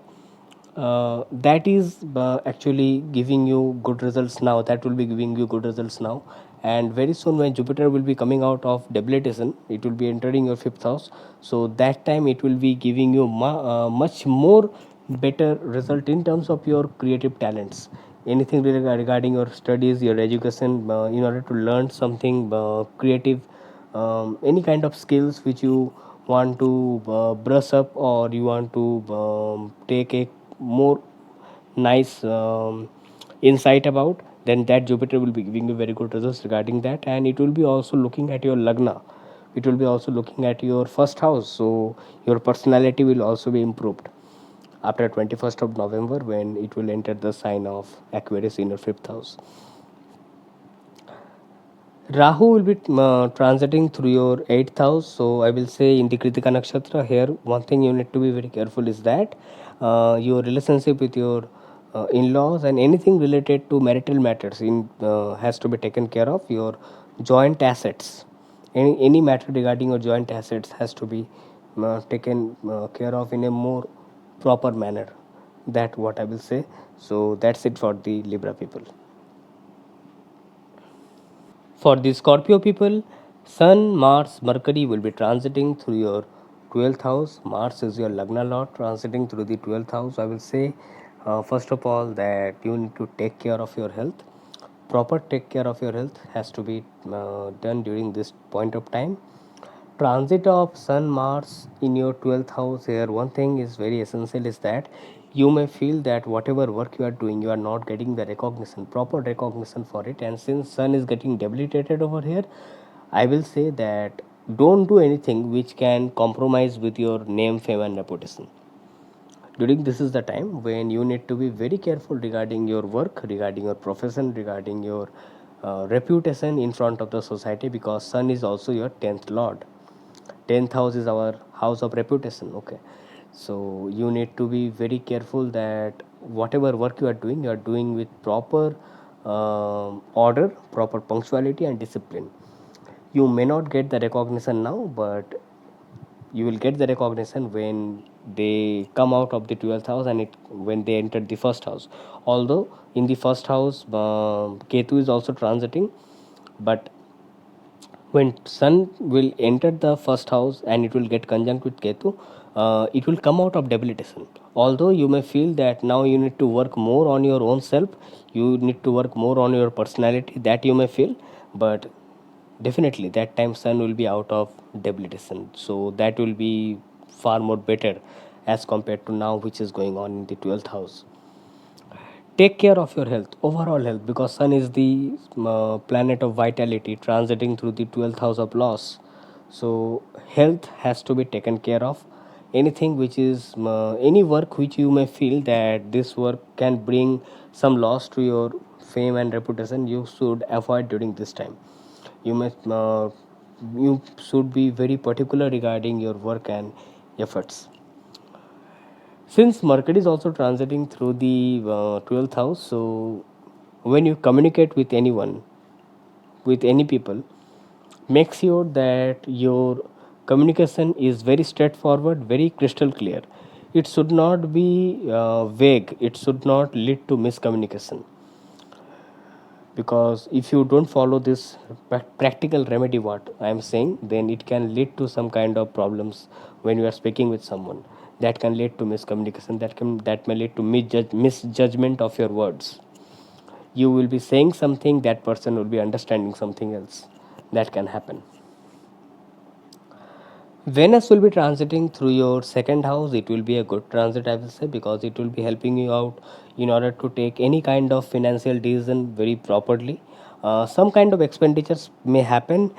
that is actually giving you good results now. That will be giving you good results now. And very soon when Jupiter will be coming out of debilitation, it will be entering your fifth house, so that time it will be giving you much more better result in terms of your creative talents. Anything regarding your studies, your education, in order to learn something creative, any kind of skills which you want to brush up, or you want to take a more nice insight about, then that Jupiter will be giving you very good results regarding that. And it will be also looking at your lagna, it will be also looking at your first house, so your personality will also be improved after 21st of November, when it will enter the sign of Aquarius in your fifth house. Rahu will be transiting through your eighth house. So I will say in the Kritika Nakshatra here, one thing you need to be very careful is that your relationship with your in-laws and anything related to marital matters in has to be taken care of. Your joint assets, any matter regarding your joint assets has to be taken care of in a more proper manner. That what I will say. So that's it for the Libra people. For the Scorpio people, Sun, Mars, Mercury will be transiting through your 12th house. Mars is your Lagna Lord, transiting through the 12th house. I will say, first of all, that you need to take care of your health. Proper take care of your health has to be done during this point of time. Transit of Sun Mars in your 12th house here, one thing is very essential is that you may feel that whatever work you are doing, you are not getting the recognition, proper recognition for it. And since Sun is getting debilitated over here, I will say that don't do anything which can compromise with your name, fame, and reputation. During this is the time when you need to be very careful regarding your work, regarding your profession, regarding your reputation in front of the society, because Sun is also your 10th lord. 10th house is our house of reputation. Okay, so you need to be very careful that whatever work you are doing with proper order, proper punctuality and discipline. You may not get the recognition now, but you will get the recognition when they come out of the 12th house, and it when they enter the first house. Although in the first house Ketu is also transiting, but when Sun will enter the first house and it will get conjunct with Ketu, it will come out of debilitation. Although you may feel that now you need to work more on your own self, you need to work more on your personality, that you may feel, but definitely that time Sun will be out of debilitation, so that will be far more better as compared to now which is going on in the 12th house. Take care of your health, overall health, because Sun is the planet of vitality transiting through the 12th house of loss. So health has to be taken care of. Anything which is any work which you may feel that this work can bring some loss to your fame and reputation, you should avoid during this time. You must you should be very particular regarding your work and efforts. Since Mercury is also transiting through the 12th house, so when you communicate with anyone, with any people, make sure that your communication is very straightforward, very crystal clear. It should not be vague, it should not lead to miscommunication, because if you don't follow this practical remedy what I am saying, then it can lead to some kind of problems when you are speaking with someone. That can lead to miscommunication, that may lead to misjudgment of your words. You will be saying something, that person will be understanding something else. That can happen. Venus will be transiting through your second house. It will be a good transit, I will say, because it will be helping you out in order to take any kind of financial decision very properly. Some kind of expenditures may happen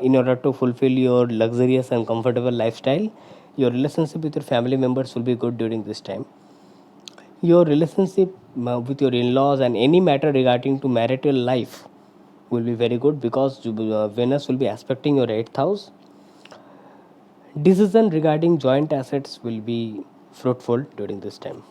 in order to fulfill your luxurious and comfortable lifestyle. Your relationship with your family members will be good during this time. Your relationship with your in-laws and any matter regarding to marital life will be very good because Venus will be aspecting your eighth house. Decision regarding joint assets will be fruitful during this time.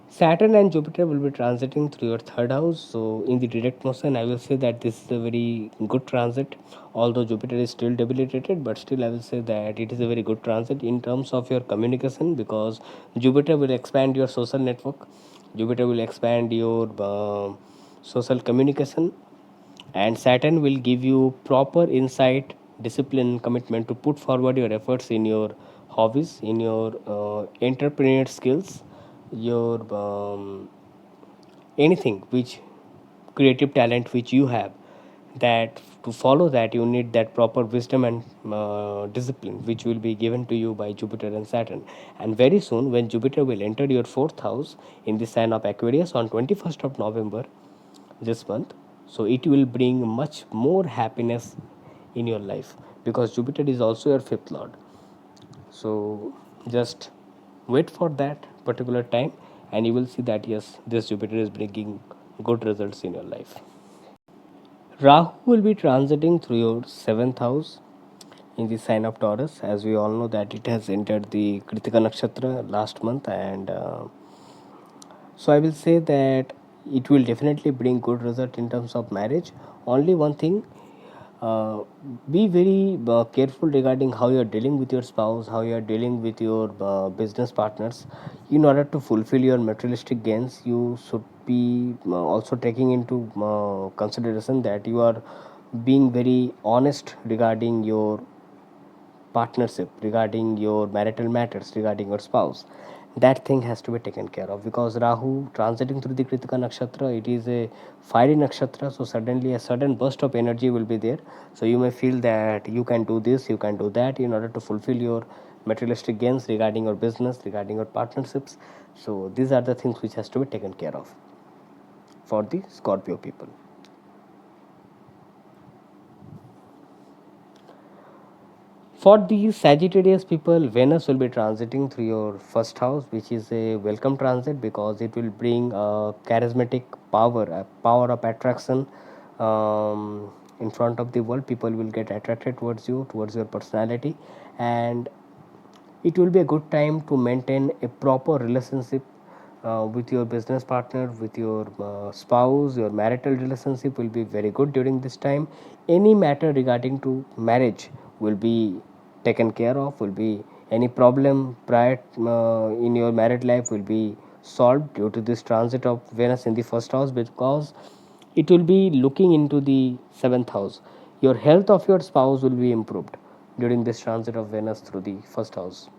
Saturn and Jupiter will be transiting through your third house. So, in the direct motion, I will say that this is a very good transit. Although Jupiter is still debilitated, but still, I will say that it is a very good transit in terms of your communication because Jupiter will expand your social network, Jupiter will expand your social communication, and Saturn will give you proper insight, discipline, commitment to put forward your efforts in your hobbies, in your entrepreneur skills, your anything which creative talent which you have, that to follow that you need that proper wisdom and discipline which will be given to you by Jupiter and Saturn. And very soon when Jupiter will enter your fourth house in the sign of Aquarius on 21st of November this month, so it will bring much more happiness in your life because Jupiter is also your fifth lord. So just wait for that particular time and you will see that yes, this Jupiter is bringing good results in your life. Rahu will be transiting through your seventh house in the sign of Taurus. As we all know that it has entered the Kritika Nakshatra last month, and so I will say that it will definitely bring good result in terms of marriage. Only one thing, uh, be very careful regarding how you are dealing with your spouse, how you are dealing with your business partners. In order to fulfill your materialistic gains, you should be also taking into consideration that you are being very honest regarding your partnership, regarding your marital matters, regarding your spouse. That thing has to be taken care of because Rahu transiting through the Kritika Nakshatra, it is a fiery nakshatra, so suddenly a sudden burst of energy will be there. So you may feel that you can do this, you can do that in order to fulfill your materialistic gains regarding your business, regarding your partnerships. So these are the things which has to be taken care of for the Scorpio people. For the Sagittarius people, Venus will be transiting through your first house, which is a welcome transit because it will bring charismatic power, a power of attraction in front of the world. People will get attracted towards you, towards your personality, and it will be a good time to maintain a proper relationship with your business partner, with your spouse. Your marital relationship will be very good during this time. Any matter regarding to marriage will be taken care of, will be any problem prior in your married life will be solved due to this transit of Venus in the first house because it will be looking into the seventh house. Your health of your spouse will be improved during this transit of Venus through the first house.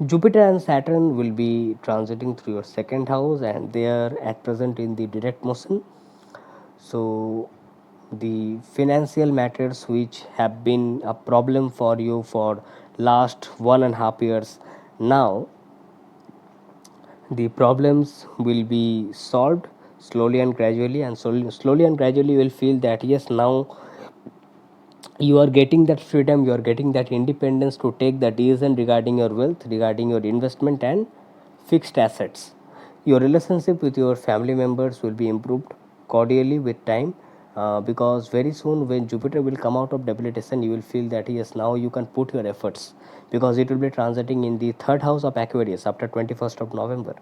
Jupiter and Saturn will be transiting through your second house and they are at present in the direct motion. So, the financial matters which have been a problem for you for last 1.5 years, now the problems will be solved slowly and gradually, and slowly and gradually you will feel that yes, now you are getting that freedom, you are getting that independence to take the decision regarding your wealth, regarding your investment and fixed assets. Your relationship with your family members will be improved cordially with time because very soon when Jupiter will come out of debilitation, you will feel that yes, now you can put your efforts because it will be transiting in the third house of Aquarius after 21st of November.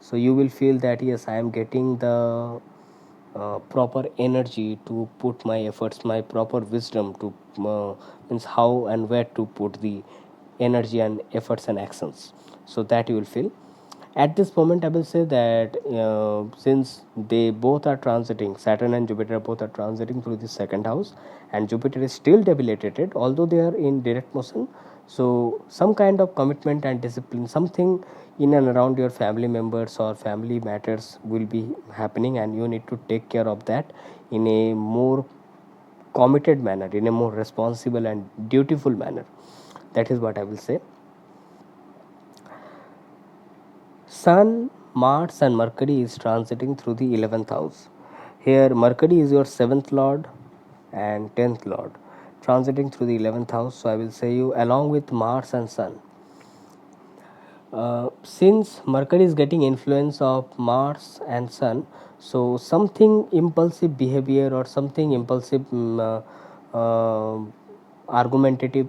So you will feel that yes, I am getting the proper energy to put my efforts, my proper wisdom to means how and where to put the energy and efforts and actions, so that you will feel. At this moment I will say that since they both are transiting, Saturn and Jupiter both are transiting through the second house and Jupiter is still debilitated although they are in direct motion. So some kind of commitment and discipline, something in and around your family members or family matters will be happening and you need to take care of that in a more committed manner, in a more responsible and dutiful manner. That is what I will say. Sun, Mars, and Mercury is transiting through the 11th house. Here, Mercury is your 7th lord and 10th lord, transiting through the 11th house. So, I will say you along with Mars and Sun. Since Mercury is getting influence of Mars and Sun, so something impulsive behavior or something impulsive argumentative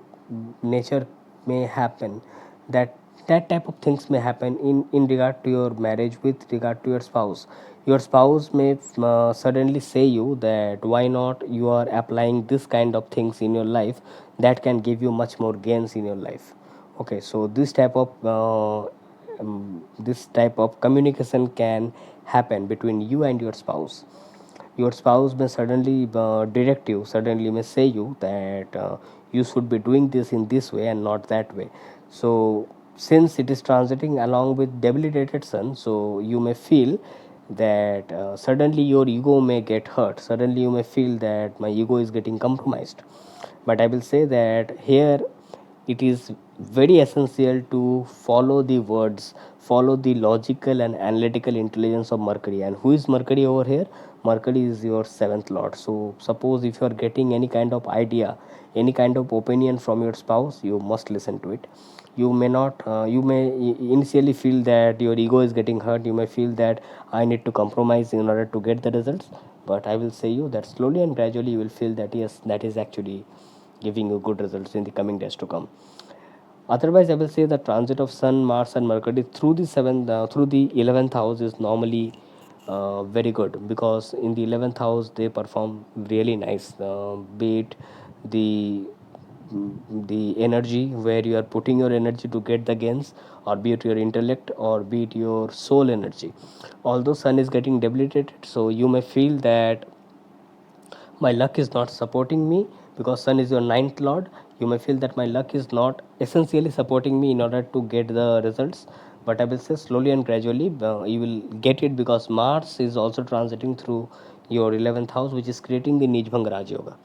nature may happen. That type of things may happen in regard to your marriage, with regard to your spouse. Your spouse may suddenly say you that why not you are applying this kind of things in your life that can give you much more gains in your life. Okay, so this type of communication can happen between you and your spouse. Your spouse may suddenly direct you, suddenly may say you that you should be doing this in this way and not that way. So since it is transiting along with debilitated sun, so you may feel that suddenly your ego may get hurt, suddenly you may feel that my ego is getting compromised. But I will say that here it is very essential to follow the words, follow the logical and analytical intelligence of Mercury. And who is Mercury over here? Mercury is your 7th lord. So suppose if you are getting any kind of idea, any kind of opinion from your spouse, you must listen to it. You may not you may initially feel that your ego is getting hurt, you may feel that I need to compromise in order to get the results. But I will say you that slowly and gradually you will feel that yes, that is actually giving you good results in the coming days to come. Otherwise, I will say the transit of Sun, Mars, and Mercury through the 11th house is normally very good, because in the 11th house they perform really nice. Be it the the energy where you are putting your energy to get the gains, or be it your intellect, or be it your soul energy. Although Sun is getting debilitated, so you may feel that my luck is not supporting me, because sun is your ninth lord. You may feel that my luck is not essentially supporting me in order to get the results. But I will say slowly and gradually you will get it, because Mars is also transiting through your 11th house, which is creating the Nijbhang Raj Yoga.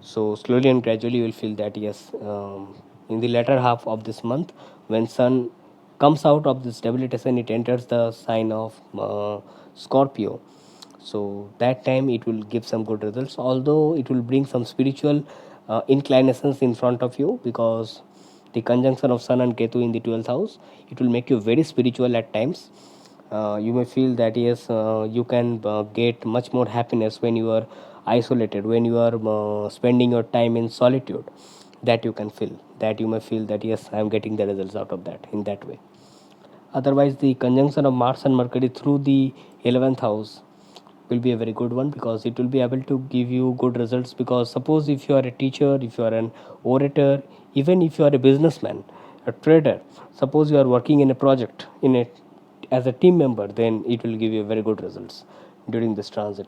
So slowly and gradually you will feel that yes, in the latter half of this month, when sun comes out of this debilitation, it enters the sign of Scorpio. So that time it will give some good results, although it will bring some spiritual inclinations in front of you, because the conjunction of sun and Ketu in the 12th house, it will make you very spiritual at times. You may feel that yes, you can get much more happiness when you are isolated, when you are spending your time in solitude. That you can feel, that you may feel that yes, I am getting the results out of that in that way. Otherwise, the conjunction of Mars and Mercury through the 11th house will be a very good one, because it will be able to give you good results. Because suppose if you are a teacher, if you are an orator, even if you are a businessman, a trader, suppose you are working in a project in a as a team member, then it will give you very good results during this transit,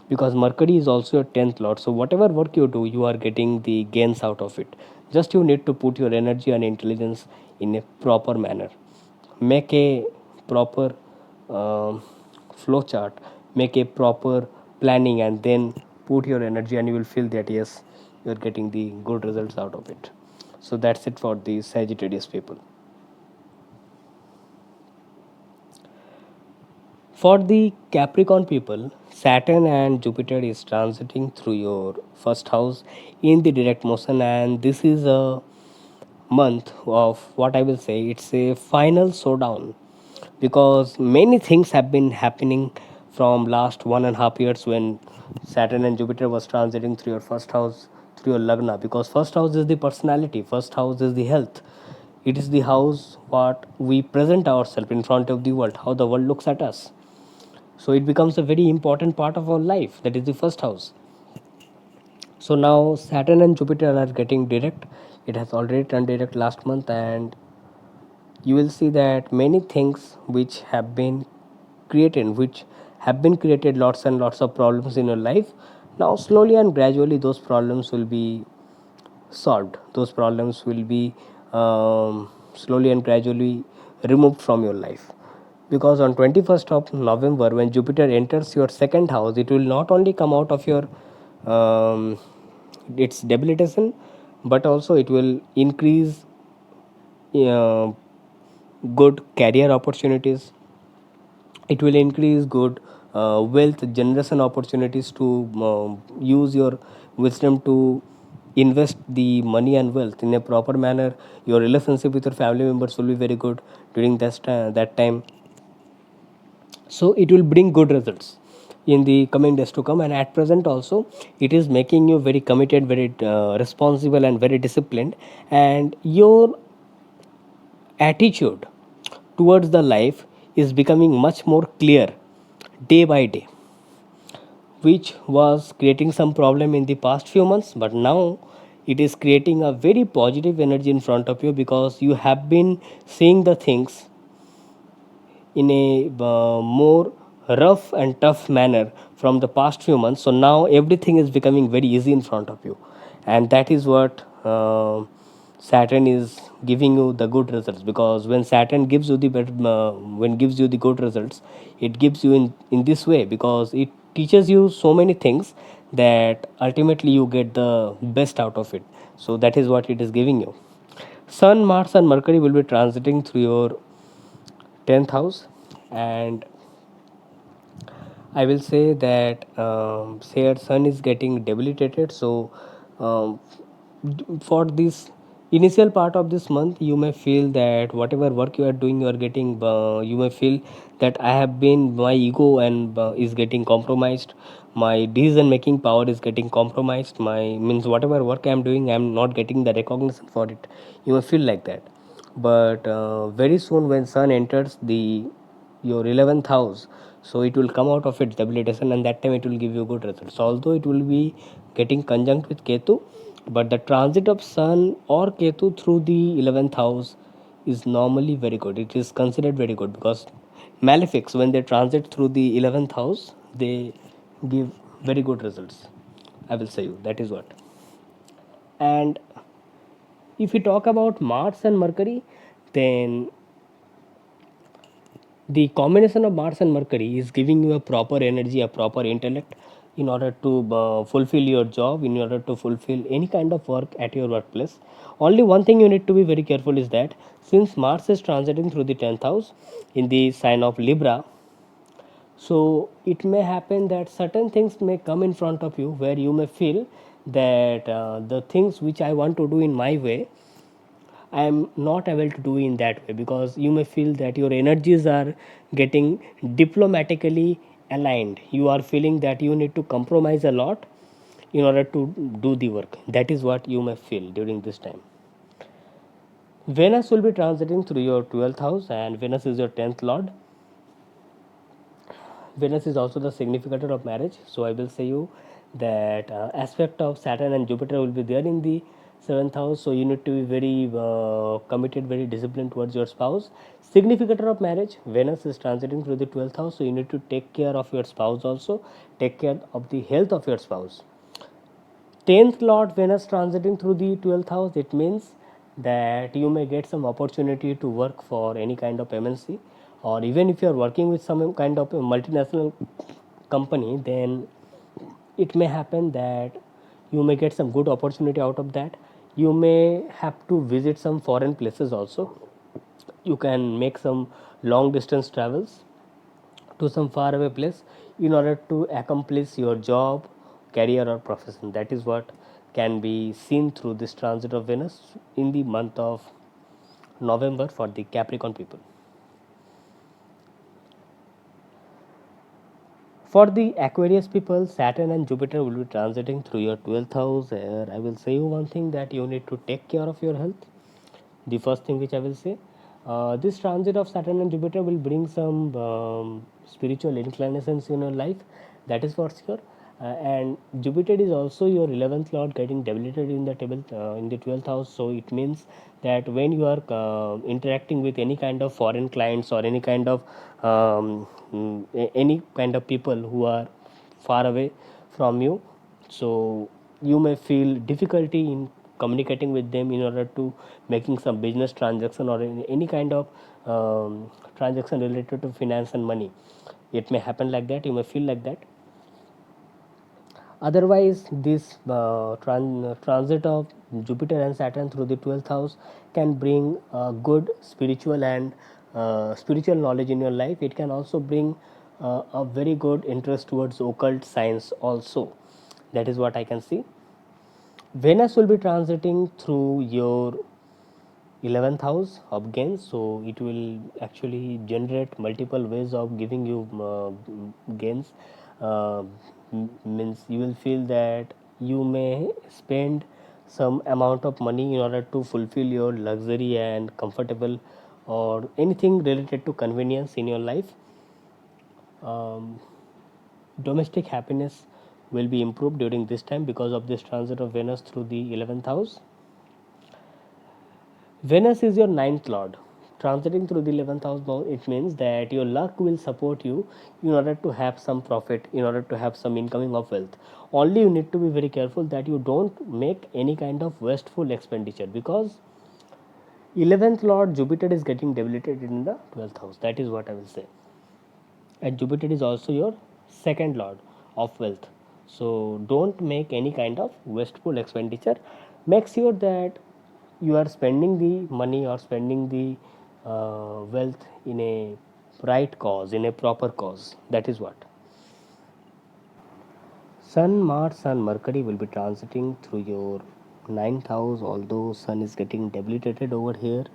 because Mercury is also a 10th lord. So whatever work you do, you are getting the gains out of it. Just you need to put your energy and intelligence in a proper manner. Make a proper flow chart, make a proper planning, and then put your energy, and you will feel that yes, you are getting the good results out of it. So that's it for the Sagittarius people. For the Capricorn people, Saturn and Jupiter is transiting through your first house in the direct motion, and this is a month of what I will say, it's a final showdown, because many things have been happening from last 1.5 years, when Saturn and Jupiter was transiting through your first house, through your Lagna. Because first house is the personality, first house is the health. It is the house what we present ourselves in front of the world, how the world looks at us. So it becomes a very important part of our life. That is the first house. So now Saturn and Jupiter are getting direct. It has already turned direct last month, and you will see that many things which have been created lots and lots of problems in your life. Now slowly and gradually those problems will be solved. Those problems will be slowly and gradually removed from your life, because on 21st of November, when Jupiter enters your second house, it will not only come out of your um, its debilitation, but also it will increase uh, good career opportunities. It will increase good wealth generation opportunities to use your wisdom to invest the money and wealth in a proper manner. Your relationship with your family members will be very good during that time. So it will bring good results in the coming days to come. And at present also, it is making you very committed, very responsible, and very disciplined. And your attitude towards the life is becoming much more clear day by day, which was creating some problem in the past few months, but now it is creating a very positive energy in front of you, because you have been seeing the things in a more rough and tough manner from the past few months. So now everything is becoming very easy in front of you, and that is what Saturn is giving you the good results. Because when Saturn gives you the when gives you the good results, it gives you in this way, because it teaches you so many things that ultimately you get the best out of it. So that is what it is giving you. Sun, Mars, and Mercury will be transiting through your 10th house, and I will say that say your sun is getting debilitated. So um, for this initial part of this month, you may feel that whatever work you are doing, you are getting you may feel that I have been, my ego and is getting compromised, my decision making power is getting compromised, my means whatever work I am doing, I am not getting the recognition for it. You may feel like that. But very soon when sun enters the your 11th house, so it will come out of its debilitation, and that time it will give you good results. So although it will be getting conjunct with Ketu, but the transit of sun or Ketu through the 11th house is normally very good. It is considered very good, because malefics, when they transit through the 11th house, they give very good results. I will say you that is what. And if we talk about Mars and Mercury, then the combination of Mars and Mercury is giving you a proper energy, a proper intellect, in order to fulfill your job, in order to fulfill any kind of work at your workplace. Only one thing you need to be very careful is that since Mars is transiting through the 10th house in the sign of Libra, so it may happen that certain things may come in front of you where you may feel that the things which I want to do in my way, I am not able to do in that way, because you may feel that your energies are getting diplomatically aligned. You are feeling that you need to compromise a lot in order to do the work. That is what you may feel during this time. Venus will be transiting through your 12th house, and Venus is your 10th lord. Venus is also the significator of marriage. So I will say you that aspect of Saturn and Jupiter will be there in the 7th house. So you need to be very committed, very disciplined towards your spouse. Significator of marriage, Venus is transiting through the 12th house. So you need to take care of your spouse also. Take care of the health of your spouse. 10th Lord Venus transiting through the 12th house, it means that you may get some opportunity to work for any kind of MNC, or even if you are working with some kind of a multinational company, then it may happen that you may get some good opportunity out of that. You may have to visit some foreign places also. You can make some long distance travels to some faraway place in order to accomplish your job, career, or profession. That is what can be seen through this transit of Venus in the month of November for the Capricorn people. For the Aquarius people, Saturn and Jupiter will be transiting through your 12th house. I will say you one thing, that you need to take care of your health. The first thing which I will say, this transit of Saturn and Jupiter will bring some spiritual inclinations in your life, that is for sure. And Jupiter is also your 11th lord, getting debilitated in the table in the 12th house. So it means that when you are interacting with any kind of foreign clients, or any kind of any kind of people who are far away from you, so you may feel difficulty in communicating with them in order to making some business transaction, or any kind of transaction related to finance and money. It may happen like that, you may feel like that. Otherwise, this transit of Jupiter and Saturn through the 12th house can bring good spiritual and spiritual knowledge in your life. It can also bring a very good interest towards occult science also. That is what I can see. Venus will be transiting through your 11th house of gains, so it will actually generate multiple ways of giving you gains. Means you will feel that you may spend some amount of money in order to fulfill your luxury and comfortable or anything related to convenience in your life. um, Domestic happiness will be improved during this time because of this transit of Venus through the 11th house. Venus is your ninth lord. Transiting through the 11th house now, it means that your luck will support you in order to have some profit, in order to have some incoming of wealth. Only you need to be very careful that you don't make any kind of wasteful expenditure, because 11th lord Jupiter is getting debilitated in the 12th house. That is what I will say. And Jupiter is also your second lord of wealth. So don't make any kind of wasteful expenditure. Make sure that you are spending the money or spending the wealth in a right cause, in a proper cause. That is what. Sun, Mars, and Mercury will be transiting through your ninth house, although Sun is getting debilitated over here.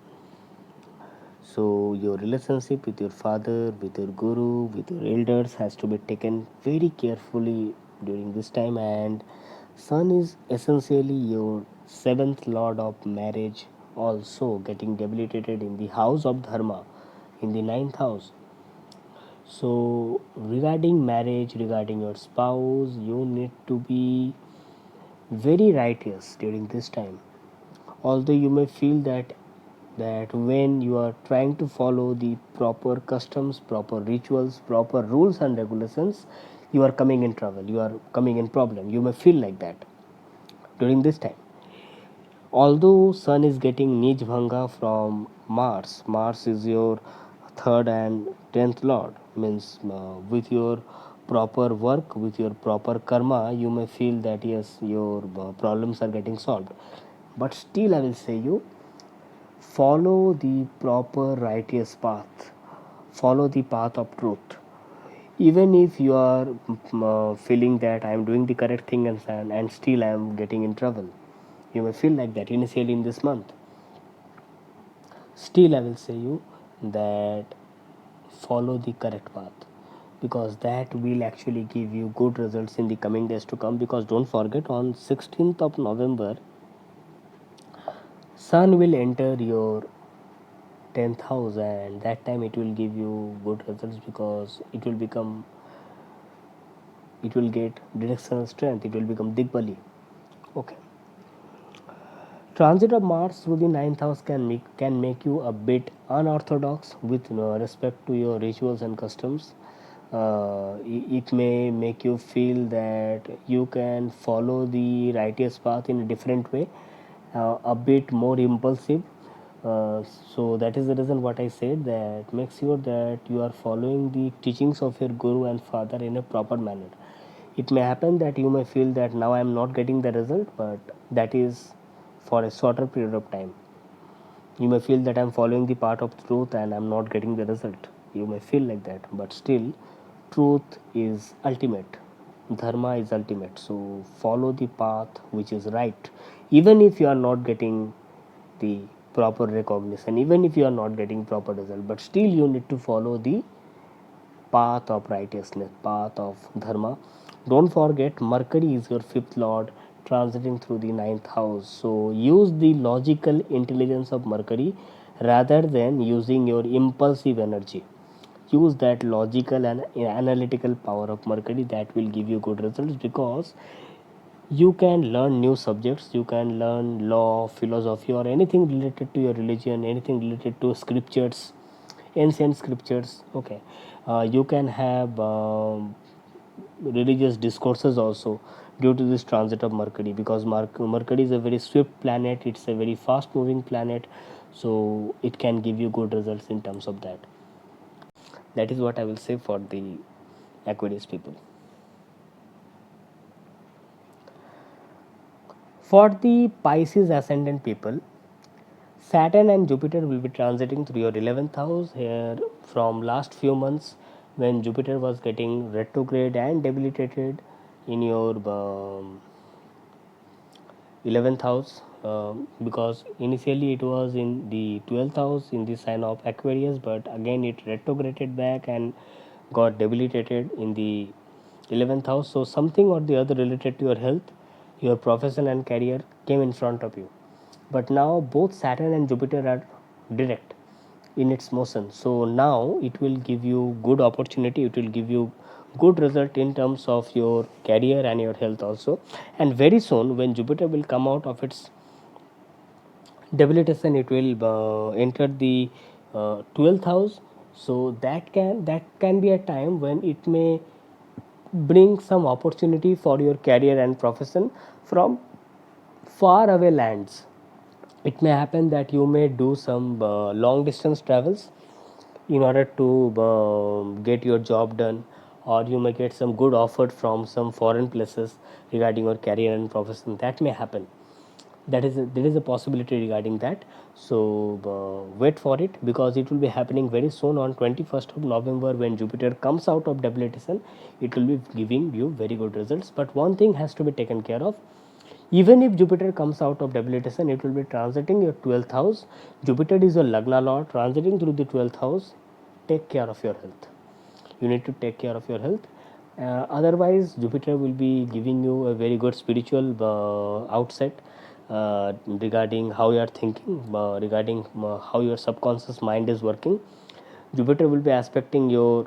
So your relationship with your father, with your guru, with your elders has to be taken very carefully during this time. And Sun is essentially your seventh lord of marriage, also getting debilitated in the house of Dharma, in the ninth house. So regarding marriage, regarding your spouse, you need to be very righteous during this time. Although you may feel that when you are trying to follow the proper customs, proper rituals, proper rules and regulations, you are coming in trouble, you are coming in problem, you may feel like that during this time. Although Sun is getting Nij Bhanga from Mars is your third and 10th lord. Means with your proper work, with your proper karma, you may feel that yes, your problems are getting solved. But still I will say you, follow the proper righteous path, follow the path of truth. Even if you are feeling that I am doing the correct thing, and still I am getting in trouble, you may feel like that initially in this month. Still I will say you that follow the correct path, because that will actually give you good results in the coming days to come. Because don't forget, on 16th of November, Sun will enter your 10th house, and that time it will give you good results, because it will get directional strength, it will become Digbali. Okay. Transit of Mars through the ninth house can make you a bit unorthodox with respect to your rituals and customs. It may make you feel that you can follow the righteous path in a different way, a bit more impulsive. So that is the reason what I said, that make sure that you are following the teachings of your guru and father in a proper manner. It may happen that you may feel that now I am not getting the result, but that is for a shorter period of time. You may feel that I'm following the path of truth and I'm not getting the result. You may feel like that, but still, truth is ultimate. Dharma is ultimate. So follow the path which is right. Even if you are not getting the proper recognition, even if you are not getting proper result, but still you need to follow the path of righteousness, path of dharma. Don't forget, Mercury is your fifth lord transiting through the ninth house. So use the logical intelligence of Mercury rather than using your impulsive energy. Use that logical and analytical power of Mercury, that will give you good results, because you can learn new subjects, you can learn law, philosophy, or anything related to your religion, anything related to scriptures, ancient scriptures. Okay. You can have religious discourses also due to this transit of Mercury, because Mercury is a very swift planet, it's a very fast moving planet. So it can give you good results in terms of that. That is what I will say for the Aquarius people. For the Pisces ascendant people, Saturn and Jupiter will be transiting through your 11th house here from last few months, when Jupiter was getting retrograde and debilitated in your 11th house, because initially it was in the 12th house in the sign of Aquarius, but again it retrograded back and got debilitated in the 11th house. So something or the other related to your health, your profession and career came in front of you. But now both Saturn and Jupiter are direct in its motion, so now it will give you good opportunity, it will give you good result in terms of your career and your health also. And very soon when Jupiter will come out of its debilitation, it will enter the 12th house. So that can be a time when it may bring some opportunity for your career and profession from far away lands. It may happen that you may do some long distance travels in order to get your job done, or you may get some good offer from some foreign places regarding your career and profession. That may happen. There is a possibility regarding that. So wait for it, because it will be happening very soon on 21st of November, when Jupiter comes out of debilitation. It will be giving you very good results. But one thing has to be taken care of: even if Jupiter comes out of debilitation, it will be transiting your 12th house. Jupiter is your Lagna lord, transiting through the 12th house. Take care of your health. You need to take care of your health. Otherwise, Jupiter will be giving you a very good spiritual outset regarding how you are thinking, regarding how your subconscious mind is working. Jupiter will be aspecting your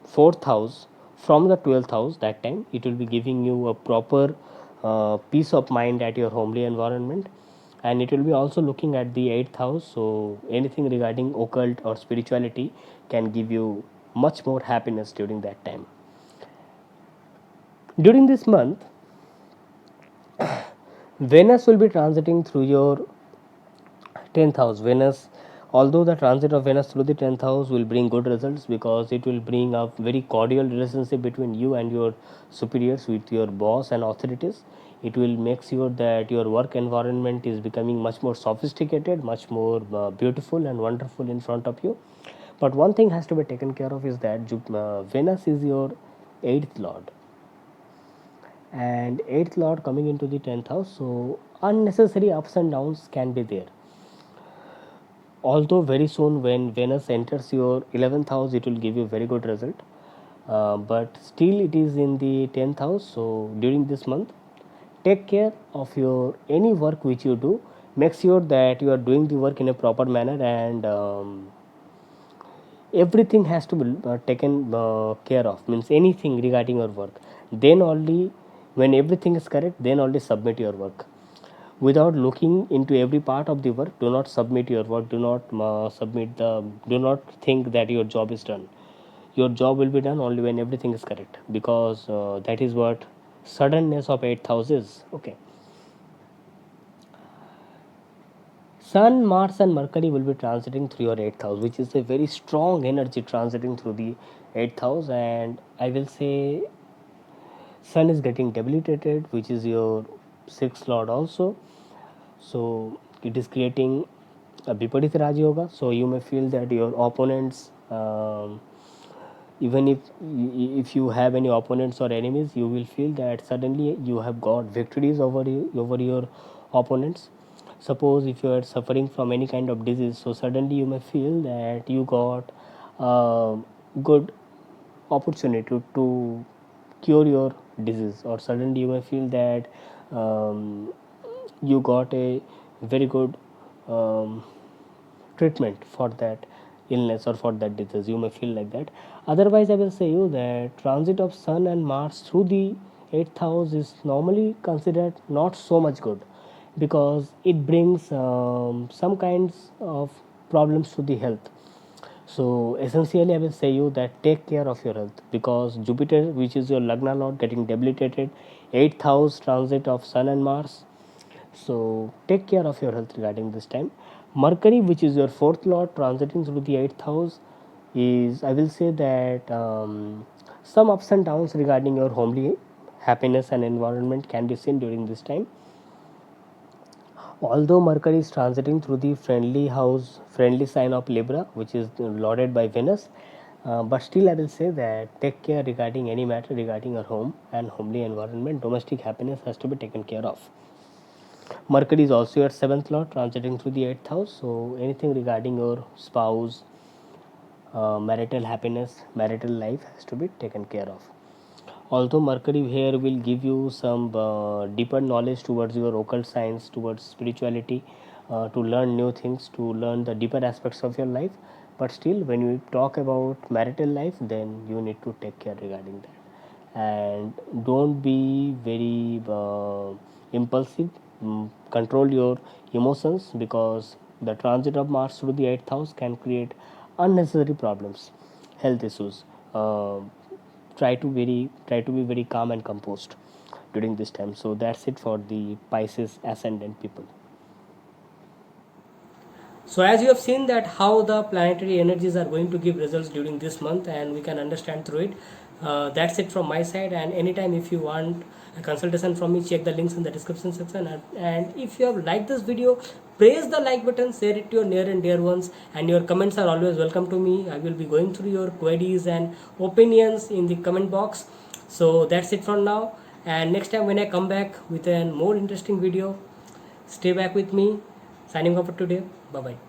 4th house from the 12th house. That time it will be giving you a proper peace of mind at your homely environment. And it will be also looking at the 8th house, so anything regarding occult or spirituality can give you much more happiness during that time. During this month, Venus will be transiting through your 10th house. Venus, although the transit of Venus through the 10th house will bring good results, because it will bring a very cordial relationship between you and your superiors, with your boss and authorities. It will make sure that your work environment is becoming much more sophisticated, much more beautiful and wonderful in front of you. But one thing has to be taken care of is that Venus is your 8th lord, and 8th lord coming into the 10th house, so unnecessary ups and downs can be there. Although very soon when Venus enters your 11th house, it will give you very good result, but still it is in the 10th house. So during this month, take care of your any work which you do. Make sure that you are doing the work in a proper manner, and everything has to be taken care of, means anything regarding your work. Then only, when everything is correct, then only submit your work. Without looking into every part of the work, do not submit your work. Do not think that your job is done. Your job will be done only when everything is correct, because that is what suddenness of 8th house is. Okay. Sun, Mars, and Mercury will be transiting through your 8th house, which is a very strong energy transiting through the 8th house. And I will say, Sun is getting debilitated, which is your 6th lord also. So it is creating a Viparit Raj Yoga. So you may feel that your opponents, even if you have any opponents or enemies, you will feel that suddenly you have got victories over your opponents. Suppose if you are suffering from any kind of disease, so suddenly you may feel that you got good opportunity to cure your disease, or suddenly you may feel that you got a very good um, treatment for that illness or for that disease. You may feel like that. Otherwise, I will say you that transit of Sun and Mars through the 8th house is normally considered not so much good, because it brings some kinds of problems to the health. So essentially, I will say you that take care of your health, because Jupiter, which is your Lagna lord, getting debilitated, 8th house transit of Sun and Mars. So take care of your health regarding this time. Mercury, which is your 4th lord, transiting through the 8th house, is, I will say that some ups and downs regarding your homely happiness and environment can be seen during this time. Although Mercury is transiting through the friendly sign of Libra, which is lauded by Venus, but still I will say that take care regarding any matter regarding your home and homely environment. Domestic happiness has to be taken care of. Mercury is also your seventh lord, transiting through the eighth house. So anything regarding your spouse, marital happiness, marital life has to be taken care of. Although Mercury here will give you some deeper knowledge towards your occult science, towards spirituality, to learn new things, to learn the deeper aspects of your life, but still when you talk about marital life, then you need to take care regarding that, and don't be very impulsive. Control your emotions, because the transit of Mars through the 8th house can create unnecessary problems, health issues. uh, try to be very calm and composed during this time. So that's it for the Pisces ascendant people. So as you have seen that how the planetary energies are going to give results during this month, and we can understand through it. That's it from my side, and anytime if you want a consultation from me, check the links in the description section, and if you have liked this video, press the like button, share it to your near and dear ones, and your comments are always welcome to me. I will be going through your queries and opinions in the comment box. So that's it for now, and next time when I come back with a more interesting video, stay back with me. Signing off for today. Bye bye.